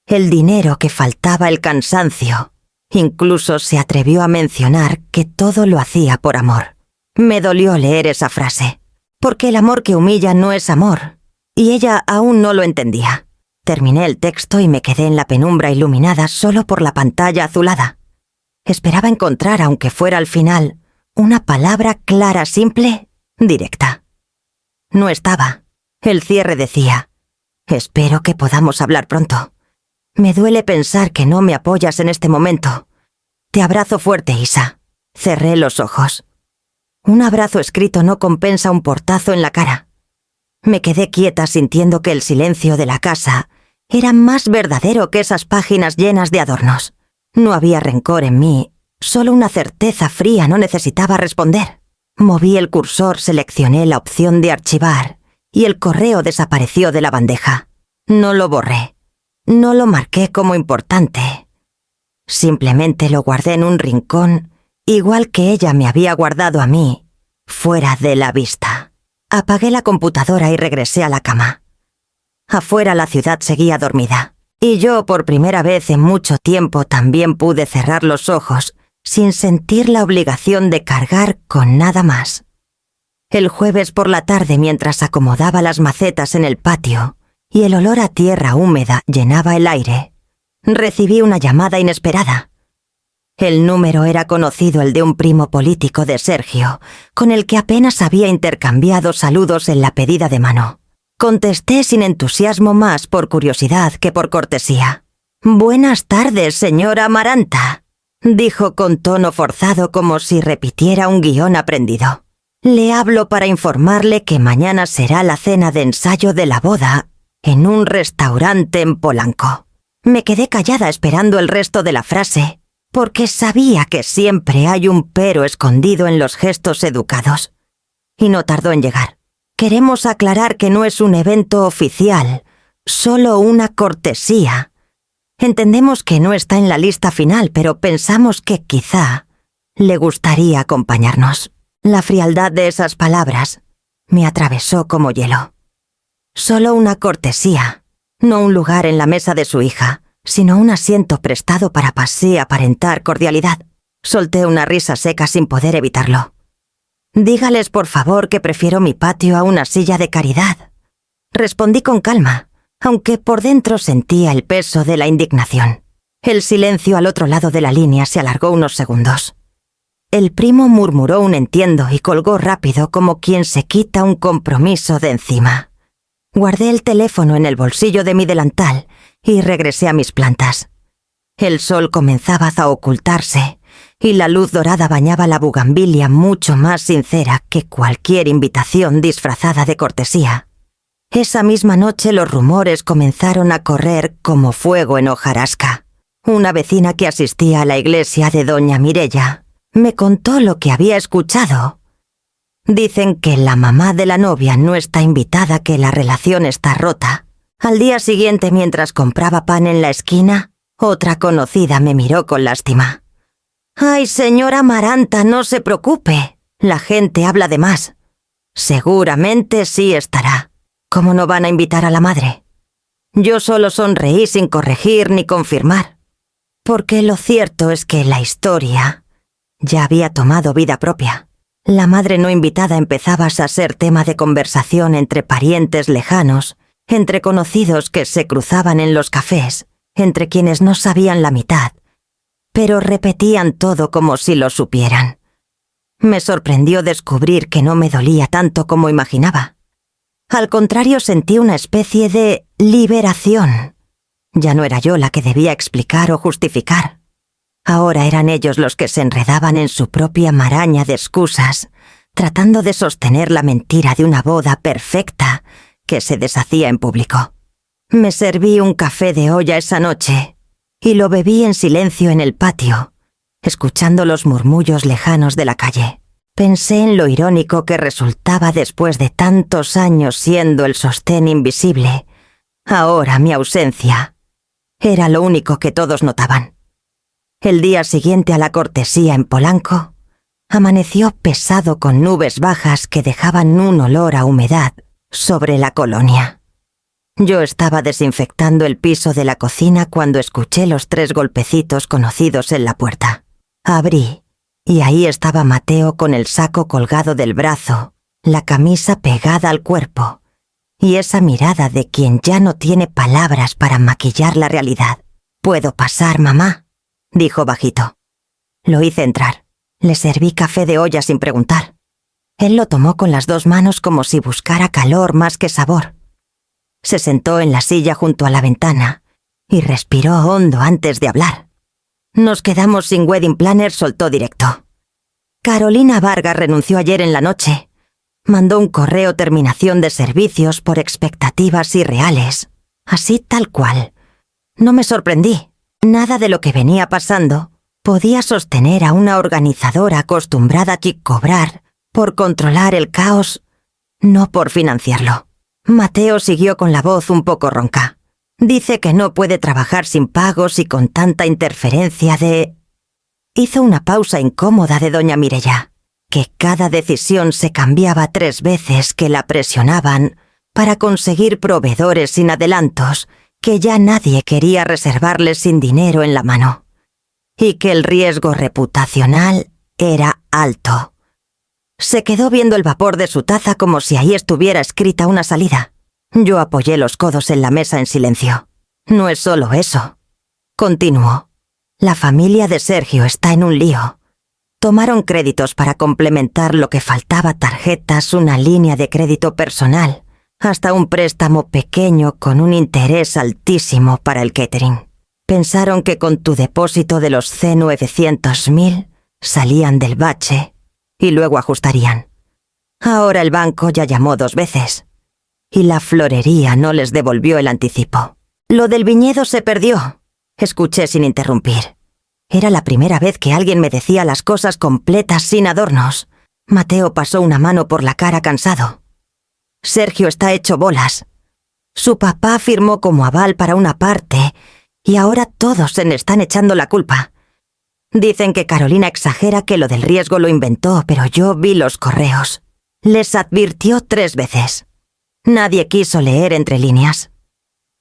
el dinero que faltaba, el cansancio. Incluso se atrevió a mencionar que todo lo hacía por amor. Me dolió leer esa frase, porque el amor que humilla no es amor, y ella aún no lo entendía. Terminé el texto y me quedé en la penumbra iluminada solo por la pantalla azulada. Esperaba encontrar, aunque fuera al final, una palabra clara, simple, directa. No estaba. El cierre decía: «Espero que podamos hablar pronto. Me duele pensar que no me apoyas en este momento. Te abrazo fuerte, Isa». Cerré los ojos. Un abrazo escrito no compensa un portazo en la cara. Me quedé quieta, sintiendo que el silencio de la casa era más verdadero que esas páginas llenas de adornos. No había rencor en mí, solo una certeza fría. No necesitaba responder. Moví el cursor, seleccioné la opción de archivar y el correo desapareció de la bandeja. No lo borré. No lo marqué como importante. Simplemente lo guardé en un rincón, igual que ella me había guardado a mí, fuera de la vista. Apagué la computadora y regresé a la cama. Afuera la ciudad seguía dormida, y yo por primera vez en mucho tiempo también pude cerrar los ojos sin sentir la obligación de cargar con nada más. El jueves por la tarde, mientras acomodaba las macetas en el patio y el olor a tierra húmeda llenaba el aire, recibí una llamada inesperada. El número era conocido, el de un primo político de Sergio, con el que apenas había intercambiado saludos en la pedida de mano. Contesté sin entusiasmo, más por curiosidad que por cortesía. «Buenas tardes, señora Amaranta», dijo con tono forzado, como si repitiera un guión aprendido. «Le hablo para informarle que mañana será la cena de ensayo de la boda en un restaurante en Polanco». Me quedé callada esperando el resto de la frase, porque sabía que siempre hay un pero escondido en los gestos educados. Y no tardó en llegar. «Queremos aclarar que no es un evento oficial, solo una cortesía. Entendemos que no está en la lista final, pero pensamos que quizá le gustaría acompañarnos». La frialdad de esas palabras me atravesó como hielo. Solo una cortesía, no un lugar en la mesa de su hija, sino un asiento prestado para pasé aparentar cordialidad. Solté una risa seca sin poder evitarlo. «Dígales por favor que prefiero mi patio a una silla de caridad», respondí con calma, aunque por dentro sentía el peso de la indignación. El silencio al otro lado de la línea se alargó unos segundos. El primo murmuró un entiendo y colgó rápido, como quien se quita un compromiso de encima. Guardé el teléfono en el bolsillo de mi delantal y regresé a mis plantas. El sol comenzaba a ocultarse y la luz dorada bañaba la bugambilia mucho más sincera que cualquier invitación disfrazada de cortesía. Esa misma noche los rumores comenzaron a correr como fuego en hojarasca. Una vecina que asistía a la iglesia de doña Mirella me contó lo que había escuchado. Dicen que la mamá de la novia no está invitada, que la relación está rota. Al día siguiente, mientras compraba pan en la esquina, otra conocida me miró con lástima. «Ay, señora Amaranta, no se preocupe. La gente habla de más. Seguramente sí estará. ¿Cómo no van a invitar a la madre?». Yo solo sonreí sin corregir ni confirmar, porque lo cierto es que la historia ya había tomado vida propia. La madre no invitada empezaba a ser tema de conversación entre parientes lejanos, entre conocidos que se cruzaban en los cafés, entre quienes no sabían la mitad, pero repetían todo como si lo supieran. Me sorprendió descubrir que no me dolía tanto como imaginaba. Al contrario, sentí una especie de liberación. Ya no era yo la que debía explicar o justificar. Ahora eran ellos los que se enredaban en su propia maraña de excusas, tratando de sostener la mentira de una boda perfecta que se deshacía en público. Me serví un café de olla esa noche y lo bebí en silencio en el patio, escuchando los murmullos lejanos de la calle. Pensé en lo irónico que resultaba, después de tantos años siendo el sostén invisible, ahora mi ausencia era lo único que todos notaban. El día siguiente a la cortesía en Polanco, amaneció pesado con nubes bajas que dejaban un olor a humedad sobre la colonia. Yo estaba desinfectando el piso de la cocina cuando escuché los 3 golpecitos conocidos en la puerta. Abrí, y ahí estaba Mateo con el saco colgado del brazo, la camisa pegada al cuerpo, y esa mirada de quien ya no tiene palabras para maquillar la realidad. «¿Puedo pasar, mamá?», dijo bajito. Lo hice entrar. Le serví café de olla sin preguntar. Él lo tomó con las 2 manos como si buscara calor más que sabor. Se sentó en la silla junto a la ventana y respiró hondo antes de hablar. «Nos quedamos sin wedding planner», soltó directo. «Carolina Vargas renunció ayer en la noche. Mandó un correo terminación de servicios por expectativas irreales. Así tal cual. No me sorprendí. Nada de lo que venía pasando podía sostener a una organizadora acostumbrada a cobrar por controlar el caos, no por financiarlo». Mateo siguió con la voz un poco ronca. «Dice que no puede trabajar sin pagos y con tanta interferencia de...». Hizo una pausa incómoda de doña Mirella, que cada decisión se cambiaba 3 veces, que la presionaban para conseguir proveedores sin adelantos, que ya nadie quería reservarles sin dinero en la mano, y que el riesgo reputacional era alto. Se quedó viendo el vapor de su taza como si ahí estuviera escrita una salida. Yo apoyé los codos en la mesa en silencio. «No es solo eso», continuó. «La familia de Sergio está en un lío. Tomaron créditos para complementar lo que faltaba, tarjetas, una línea de crédito personal, hasta un préstamo pequeño con un interés altísimo para el catering. Pensaron que con tu depósito de los C900.000 salían del bache y luego ajustarían. Ahora el banco ya llamó 2 veces y la florería no les devolvió el anticipo. Lo del viñedo se perdió. Escuché sin interrumpir. Era la primera vez que alguien me decía las cosas completas sin adornos. Mateo pasó una mano por la cara cansado. Sergio está hecho bolas. Su papá firmó como aval para una parte y ahora todos se le están echando la culpa. Dicen que Carolina exagera, que lo del riesgo lo inventó, pero yo vi los correos. Les advirtió 3 veces. Nadie quiso leer entre líneas.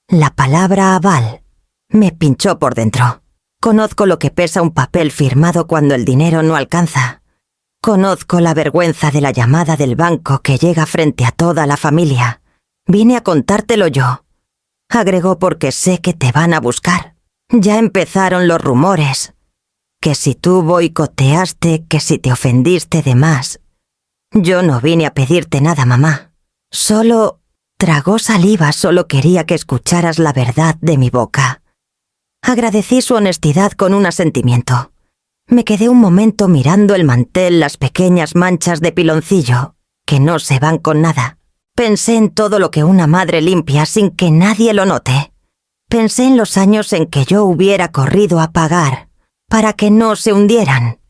La palabra aval me pinchó por dentro. Conozco lo que pesa un papel firmado cuando el dinero no alcanza. Conozco la vergüenza de la llamada del banco que llega frente a toda la familia. Vine a contártelo yo. Agregó, porque sé que te van a buscar. Ya empezaron los rumores. Que si tú boicoteaste, que si te ofendiste de más. Yo no vine a pedirte nada, mamá. Solo tragó saliva, solo quería que escucharas la verdad de mi boca. Agradecí su honestidad con un asentimiento. Me quedé un momento mirando el mantel, las pequeñas manchas de piloncillo, que no se van con nada. Pensé en todo lo que una madre limpia sin que nadie lo note. Pensé en los años en que yo hubiera corrido a pagar para que no se hundieran.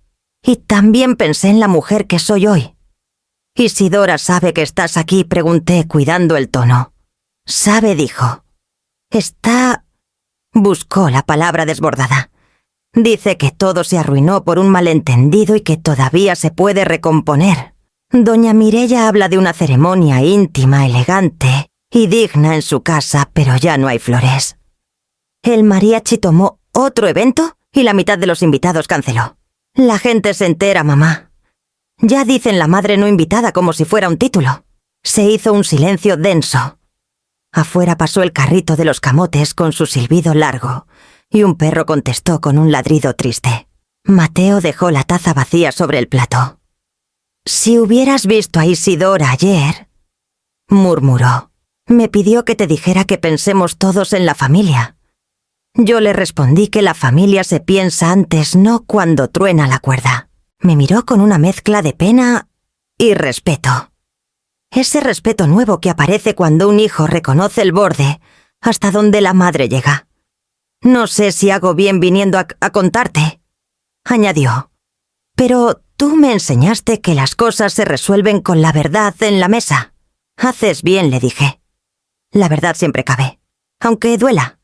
Y también pensé en la mujer que soy hoy. «Isidora sabe que estás aquí», pregunté, cuidando el tono. «Sabe», dijo. «Está...» Buscó la palabra desbordada. «Dice que todo se arruinó por un malentendido y que todavía se puede recomponer. Doña Mireia habla de una ceremonia íntima, elegante y digna en su casa, pero ya no hay flores. El mariachi tomó otro evento y la mitad de los invitados canceló. La gente se entera, mamá. Ya dicen la madre no invitada como si fuera un título». Se hizo un silencio denso. Afuera pasó el carrito de los camotes con su silbido largo, y un perro contestó con un ladrido triste. Mateo dejó la taza vacía sobre el plato. «Si hubieras visto a Isidora ayer», murmuró. «Me pidió que te dijera que pensemos todos en la familia». Yo le respondí que la familia se piensa antes, no cuando truena la cuerda. Me miró con una mezcla de pena y respeto. Ese respeto nuevo que aparece cuando un hijo reconoce el borde hasta donde la madre llega. «No sé si hago bien viniendo a contarte», añadió. «Pero tú me enseñaste que las cosas se resuelven con la verdad en la mesa». «Haces bien», le dije. «La verdad siempre cabe, aunque duela».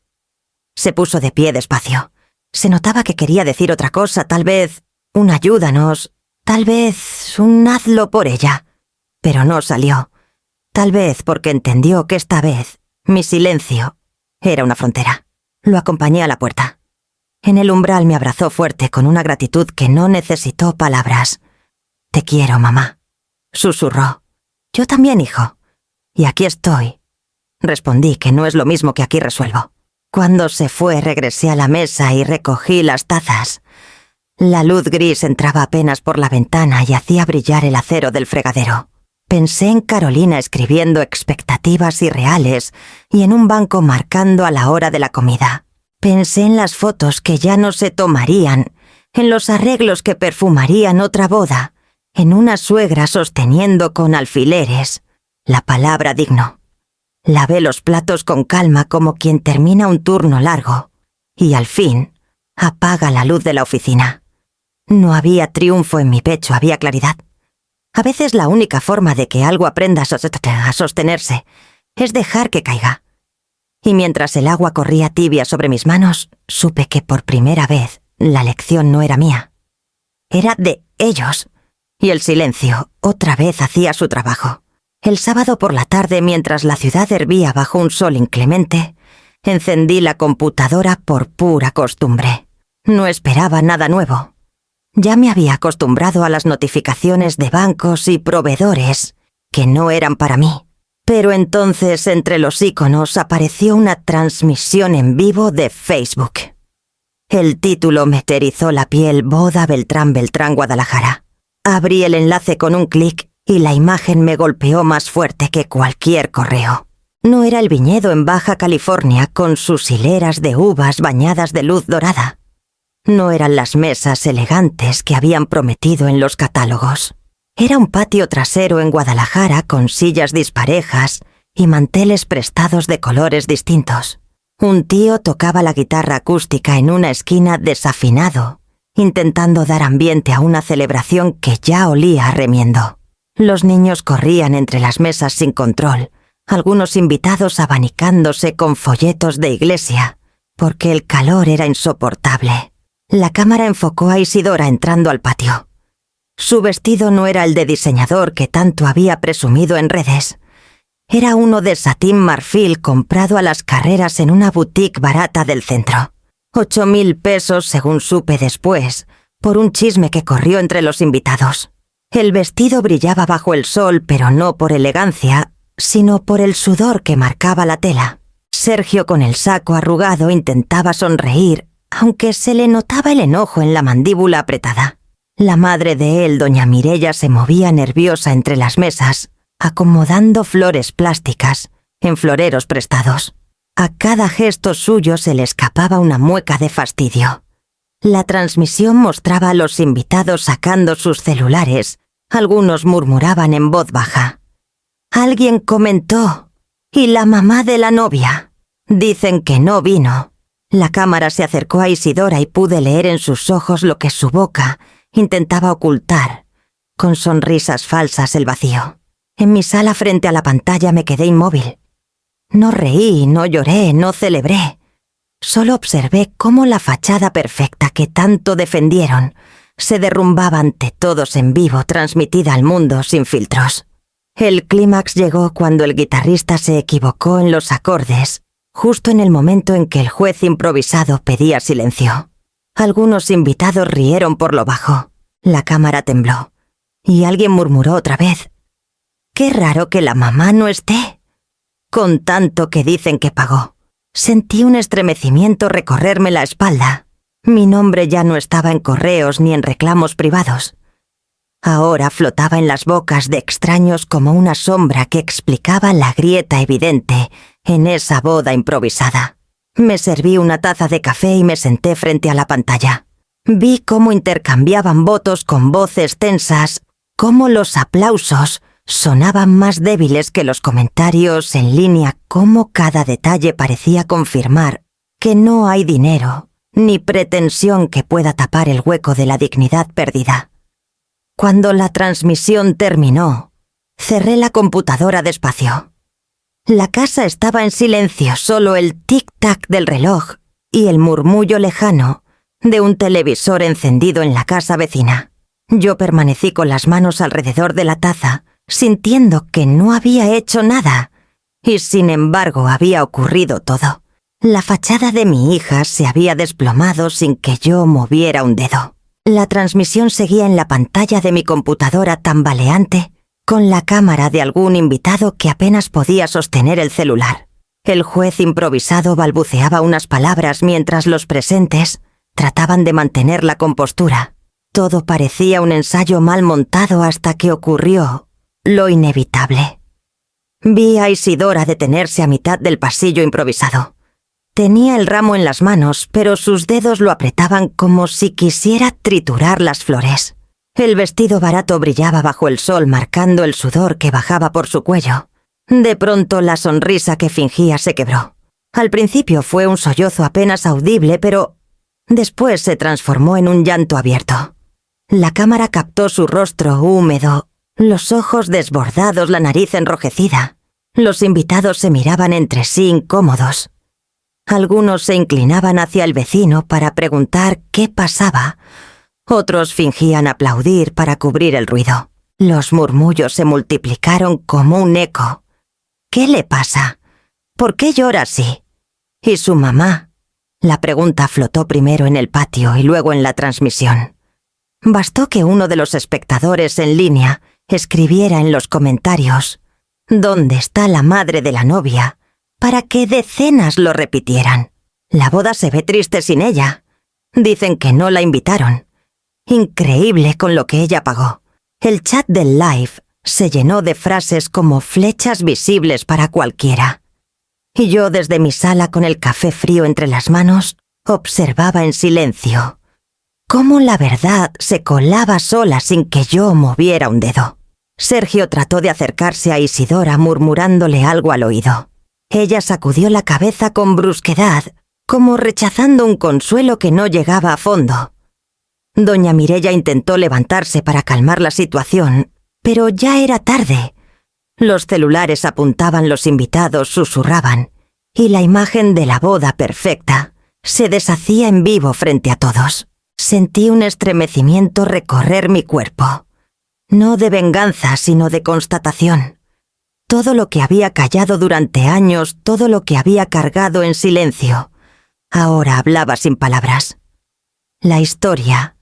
Se puso de pie despacio. Se notaba que quería decir otra cosa, tal vez un ayúdanos, tal vez un hazlo por ella. Pero no salió. Tal vez porque entendió que esta vez mi silencio era una frontera. Lo acompañé a la puerta. En el umbral me abrazó fuerte con una gratitud que no necesitó palabras. «Te quiero, mamá», susurró. «Yo también, hijo. Y aquí estoy». Respondí que no es lo mismo que aquí resuelvo. Cuando se fue, regresé a la mesa y recogí las tazas. La luz gris entraba apenas por la ventana y hacía brillar el acero del fregadero. Pensé en Carolina escribiendo expectativas irreales y en un banco marcando a la hora de la comida. Pensé en las fotos que ya no se tomarían, en los arreglos que perfumarían otra boda, en una suegra sosteniendo con alfileres la palabra digno. Lavé los platos con calma como quien termina un turno largo y al fin apaga la luz de la oficina. No había triunfo en mi pecho, había claridad. A veces la única forma de que algo aprenda a sostenerse es dejar que caiga. Y mientras el agua corría tibia sobre mis manos, supe que por primera vez la lección no era mía. Era de ellos. Y el silencio otra vez hacía su trabajo. El sábado por la tarde, mientras la ciudad hervía bajo un sol inclemente, encendí la computadora por pura costumbre. No esperaba nada nuevo. Ya me había acostumbrado a las notificaciones de bancos y proveedores, que no eran para mí. Pero entonces, entre los iconos, apareció una transmisión en vivo de Facebook. El título me erizó la piel: Boda Beltrán Beltrán, Guadalajara. Abrí el enlace con un clic y la imagen me golpeó más fuerte que cualquier correo. No era el viñedo en Baja California con sus hileras de uvas bañadas de luz dorada. No eran las mesas elegantes que habían prometido en los catálogos. Era un patio trasero en Guadalajara con sillas disparejas y manteles prestados de colores distintos. Un tío tocaba la guitarra acústica en una esquina desafinado, intentando dar ambiente a una celebración que ya olía a remiendo. Los niños corrían entre las mesas sin control, algunos invitados abanicándose con folletos de iglesia, porque el calor era insoportable. La cámara enfocó a Isidora entrando al patio. Su vestido no era el de diseñador que tanto había presumido en redes. Era uno de satín marfil comprado a las carreras en una boutique barata del centro. 8.000 pesos, según supe después, por un chisme que corrió entre los invitados. El vestido brillaba bajo el sol, pero no por elegancia, sino por el sudor que marcaba la tela. Sergio, con el saco arrugado, intentaba sonreír, aunque se le notaba el enojo en la mandíbula apretada. La madre de él, doña Mireya, se movía nerviosa entre las mesas, acomodando flores plásticas en floreros prestados. A cada gesto suyo se le escapaba una mueca de fastidio. La transmisión mostraba a los invitados sacando sus celulares. Algunos murmuraban en voz baja. Alguien comentó: ¿y la mamá de la novia? Dicen que no vino. La cámara se acercó a Isidora y pude leer en sus ojos lo que su boca intentaba ocultar, con sonrisas falsas, el vacío. En mi sala frente a la pantalla me quedé inmóvil. No reí, no lloré, no celebré. Solo observé cómo la fachada perfecta que tanto defendieron se derrumbaba ante todos en vivo, transmitida al mundo sin filtros. El clímax llegó cuando el guitarrista se equivocó en los acordes, justo en el momento en que el juez improvisado pedía silencio. Algunos invitados rieron por lo bajo. La cámara tembló. Y alguien murmuró otra vez: «Qué raro que la mamá no esté». Con tanto que dicen que pagó. Sentí un estremecimiento recorrerme la espalda. Mi nombre ya no estaba en correos ni en reclamos privados. Ahora flotaba en las bocas de extraños como una sombra que explicaba la grieta evidente en esa boda improvisada. Me serví una taza de café y me senté frente a la pantalla. Vi cómo intercambiaban votos con voces tensas, cómo los aplausos sonaban más débiles que los comentarios en línea, cómo cada detalle parecía confirmar que no hay dinero ni pretensión que pueda tapar el hueco de la dignidad perdida. Cuando la transmisión terminó, cerré la computadora despacio. La casa estaba en silencio, solo el tic-tac del reloj y el murmullo lejano de un televisor encendido en la casa vecina. Yo permanecí con las manos alrededor de la taza, sintiendo que no había hecho nada, y sin embargo había ocurrido todo. La fachada de mi hija se había desplomado sin que yo moviera un dedo. La transmisión seguía en la pantalla de mi computadora tambaleante, con la cámara de algún invitado que apenas podía sostener el celular. El juez improvisado balbuceaba unas palabras mientras los presentes trataban de mantener la compostura. Todo parecía un ensayo mal montado hasta que ocurrió lo inevitable. Vi a Isidora detenerse a mitad del pasillo improvisado. Tenía el ramo en las manos, pero sus dedos lo apretaban como si quisiera triturar las flores. El vestido barato brillaba bajo el sol, marcando el sudor que bajaba por su cuello. De pronto la sonrisa que fingía se quebró. Al principio fue un sollozo apenas audible, pero después se transformó en un llanto abierto. La cámara captó su rostro húmedo, los ojos desbordados, la nariz enrojecida. Los invitados se miraban entre sí incómodos. Algunos se inclinaban hacia el vecino para preguntar qué pasaba. Otros fingían aplaudir para cubrir el ruido. Los murmullos se multiplicaron como un eco. ¿Qué le pasa? ¿Por qué llora así? ¿Y su mamá? La pregunta flotó primero en el patio y luego en la transmisión. Bastó que uno de los espectadores en línea escribiera en los comentarios: ¿dónde está la madre de la novia?, para que decenas lo repitieran. La boda se ve triste sin ella. Dicen que no la invitaron. Increíble con lo que ella pagó. El chat del live Se llenó de frases como flechas visibles para cualquiera. Y yo desde mi sala con el café frío entre las manos, observaba en silencio cómo la verdad se colaba sola sin que yo moviera un dedo. Sergio trató de acercarse a Isidora murmurándole algo al oído. Ella sacudió la cabeza con brusquedad, como rechazando un consuelo que no llegaba a fondo. Doña Mireia intentó levantarse para calmar la situación, pero ya era tarde. Los celulares apuntaban, los invitados susurraban, y la imagen de la boda perfecta se deshacía en vivo frente a todos. Sentí un estremecimiento recorrer mi cuerpo. No de venganza, sino de constatación. Todo lo que había callado durante años, todo lo que había cargado en silencio, ahora hablaba sin palabras. La historia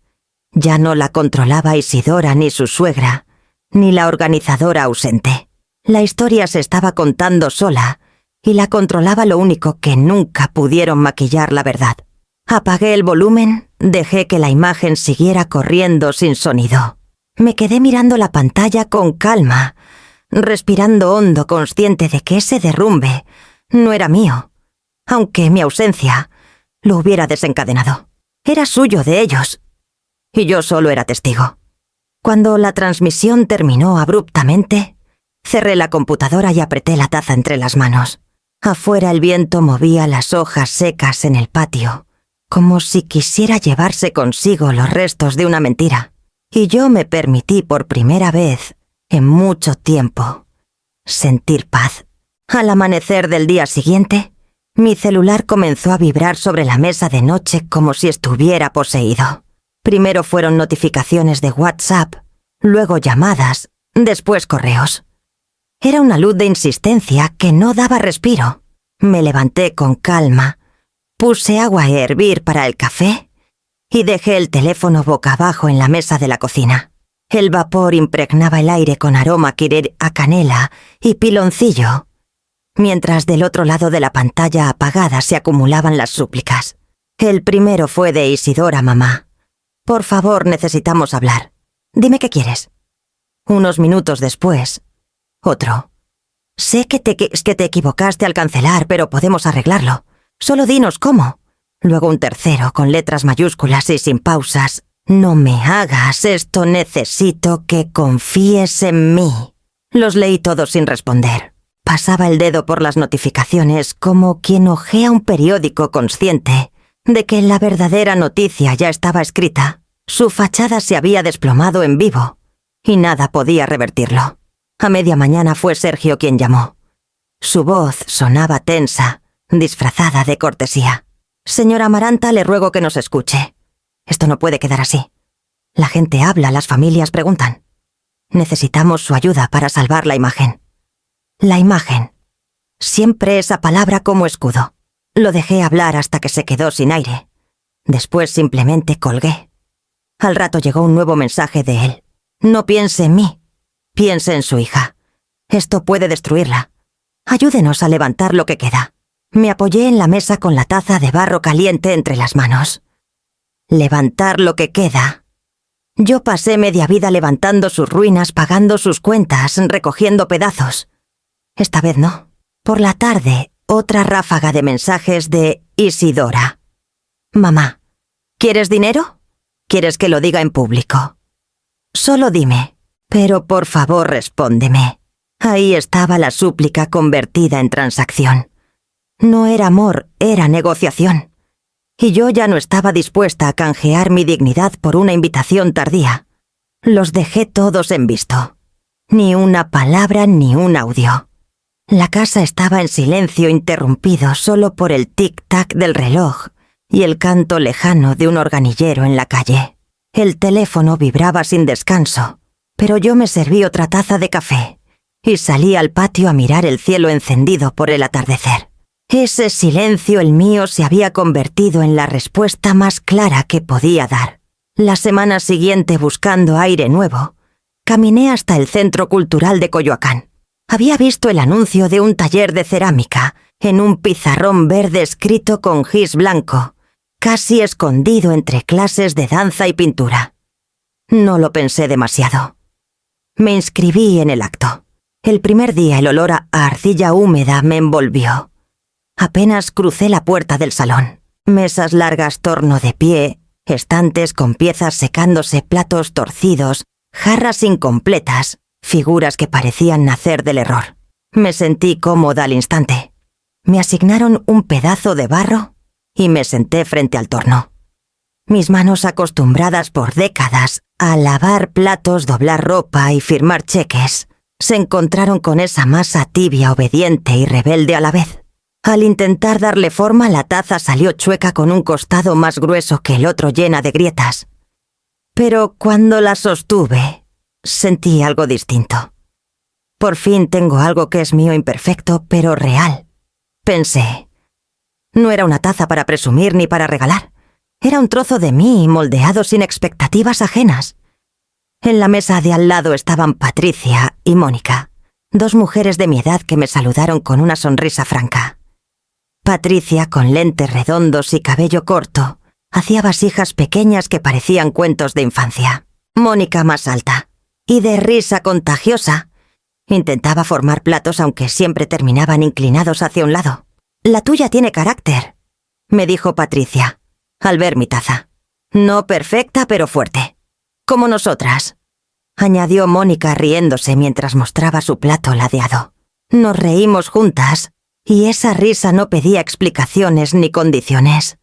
ya no la controlaba Isidora ni su suegra, ni la organizadora ausente. La historia se estaba contando sola, y la controlaba lo único que nunca pudieron maquillar la verdad. Apagué el volumen, dejé que la imagen siguiera corriendo sin sonido. Me quedé mirando la pantalla con calma, respirando hondo, consciente de que ese derrumbe no era mío, aunque mi ausencia lo hubiera desencadenado. Era suyo, de ellos, y yo solo era testigo. Cuando la transmisión terminó abruptamente, cerré la computadora y apreté la taza entre las manos. Afuera el viento movía las hojas secas en el patio, como si quisiera llevarse consigo los restos de una mentira. Y yo me permití por primera vez, en mucho tiempo, sentir paz. Al amanecer del día siguiente, mi celular comenzó a vibrar sobre la mesa de noche como si estuviera poseído. Primero fueron notificaciones de WhatsApp, luego llamadas, después correos. Era una luz de insistencia que no daba respiro. Me levanté con calma, puse agua a hervir para el café y dejé el teléfono boca abajo en la mesa de la cocina. El vapor impregnaba el aire con aroma a canela y piloncillo, mientras del otro lado de la pantalla apagada se acumulaban las súplicas. El primero fue de Isidora, mamá. Por favor, necesitamos hablar. Dime qué quieres. Unos minutos después, otro. Sé que te equivocaste al cancelar, pero podemos arreglarlo. Solo dinos cómo. Luego un tercero, con letras mayúsculas y sin pausas. No me hagas esto, necesito que confíes en mí. Los leí todos sin responder. Pasaba el dedo por las notificaciones como quien hojea un periódico, consciente de que la verdadera noticia ya estaba escrita. Su fachada se había desplomado en vivo, y nada podía revertirlo. A media mañana fue Sergio quien llamó. Su voz sonaba tensa, disfrazada de cortesía. Señora Amaranta, le ruego que nos escuche. Esto no puede quedar así. La gente habla, las familias preguntan. Necesitamos su ayuda para salvar la imagen. La imagen. Siempre esa palabra como escudo. Lo dejé hablar hasta que se quedó sin aire. Después simplemente colgué. Al rato llegó un nuevo mensaje de él. No piense en mí. Piense en su hija. Esto puede destruirla. Ayúdenos a levantar lo que queda. Me apoyé en la mesa con la taza de barro caliente entre las manos. Levantar lo que queda. Yo pasé media vida levantando sus ruinas, pagando sus cuentas, recogiendo pedazos. Esta vez no. Por la tarde, otra ráfaga de mensajes de Isidora. Mamá, ¿quieres dinero? ¿Quieres que lo diga en público? Solo dime. Pero por favor respóndeme. Ahí estaba la súplica convertida en transacción. No era amor, era negociación. Y yo ya no estaba dispuesta a canjear mi dignidad por una invitación tardía. Los dejé todos en visto. Ni una palabra ni un audio. La casa estaba en silencio interrumpido solo por el tic-tac del reloj y el canto lejano de un organillero en la calle. El teléfono vibraba sin descanso. Pero yo me serví otra taza de café y salí al patio a mirar el cielo encendido por el atardecer. Ese silencio, el mío, se había convertido en la respuesta más clara que podía dar. La semana siguiente, buscando aire nuevo, caminé hasta el Centro Cultural de Coyoacán. Había visto el anuncio de un taller de cerámica en un pizarrón verde escrito con gis blanco, casi escondido entre clases de danza y pintura. No lo pensé demasiado. Me inscribí en el acto. El primer día el olor a arcilla húmeda me envolvió. Apenas crucé la puerta del salón. Mesas largas torno de pie, estantes con piezas secándose, platos torcidos, jarras incompletas, figuras que parecían nacer del error. Me sentí cómoda al instante. Me asignaron un pedazo de barro y me senté frente al torno. Mis manos, acostumbradas por décadas a lavar platos, doblar ropa y firmar cheques, se encontraron con esa masa tibia, obediente y rebelde a la vez. Al intentar darle forma, la taza salió chueca con un costado más grueso que el otro, llena de grietas. Pero cuando la sostuve, sentí algo distinto. Por fin tengo algo que es mío, imperfecto, pero real. Pensé. No era una taza para presumir ni para regalar. Era un trozo de mí, moldeado sin expectativas ajenas. En la mesa de al lado estaban Patricia y Mónica, dos mujeres de mi edad que me saludaron con una sonrisa franca. Patricia, con lentes redondos y cabello corto, hacía vasijas pequeñas que parecían cuentos de infancia. Mónica, más alta y de risa contagiosa, intentaba formar platos, aunque siempre terminaban inclinados hacia un lado. «La tuya tiene carácter», me dijo Patricia, al ver mi taza. «No perfecta, pero fuerte. Como nosotras», añadió Mónica riéndose mientras mostraba su plato ladeado. Nos reímos juntas, y esa risa no pedía explicaciones ni condiciones.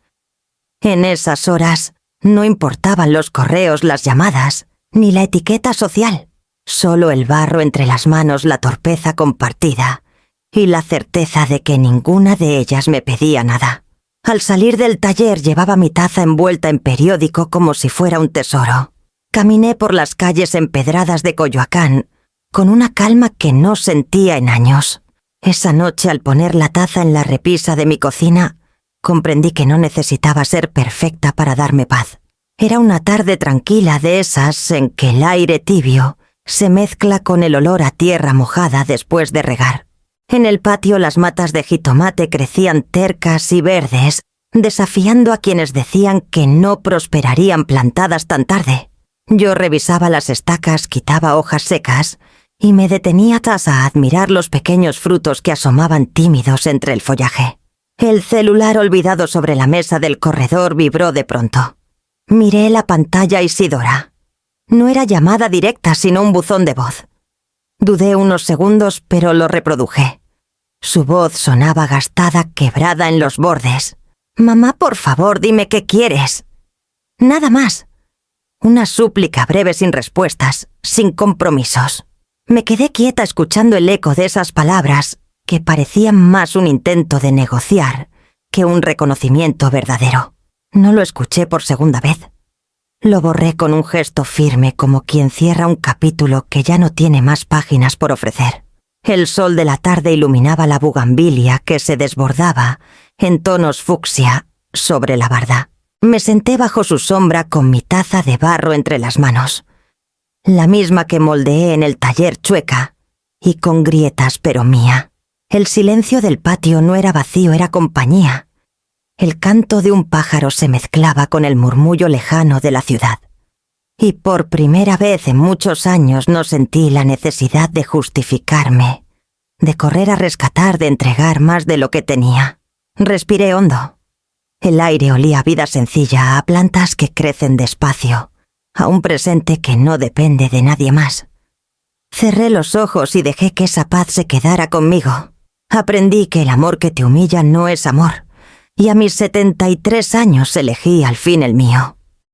En esas horas no importaban los correos, las llamadas, ni la etiqueta social. Solo el barro entre las manos, la torpeza compartida y la certeza de que ninguna de ellas me pedía nada. Al salir del taller llevaba mi taza envuelta en periódico como si fuera un tesoro. Caminé por las calles empedradas de Coyoacán con una calma que no sentía en años. Esa noche, al poner la taza en la repisa de mi cocina, comprendí que no necesitaba ser perfecta para darme paz. Era una tarde tranquila, de esas en que el aire tibio se mezcla con el olor a tierra mojada después de regar. En el patio las matas de jitomate crecían tercas y verdes, desafiando a quienes decían que no prosperarían plantadas tan tarde. Yo revisaba las estacas, quitaba hojas secas y me detenía a admirar los pequeños frutos que asomaban tímidos entre el follaje. El celular olvidado sobre la mesa del corredor vibró de pronto. Miré la pantalla Isidora. No era llamada directa, sino un buzón de voz. Dudé unos segundos, pero lo reproduje. Su voz sonaba gastada, quebrada en los bordes. «Mamá, por favor, dime qué quieres». Nada más. Una súplica breve, sin respuestas, sin compromisos. Me quedé quieta escuchando el eco de esas palabras que parecían más un intento de negociar que un reconocimiento verdadero. No lo escuché por segunda vez. Lo borré con un gesto firme, como quien cierra un capítulo que ya no tiene más páginas por ofrecer. El sol de la tarde iluminaba la bugambilia que se desbordaba en tonos fucsia sobre la barda. Me senté bajo su sombra con mi taza de barro entre las manos, la misma que moldeé en el taller, chueca y con grietas, pero mía. El silencio del patio no era vacío, era compañía. El canto de un pájaro se mezclaba con el murmullo lejano de la ciudad. Y por primera vez en muchos años no sentí la necesidad de justificarme, de correr a rescatar, de entregar más de lo que tenía. Respiré hondo. El aire olía a vida sencilla, a plantas que crecen despacio, a un presente que no depende de nadie más. Cerré los ojos y dejé que esa paz se quedara conmigo. Aprendí que el amor que te humilla no es amor, y a mis 73 años elegí al fin el mío.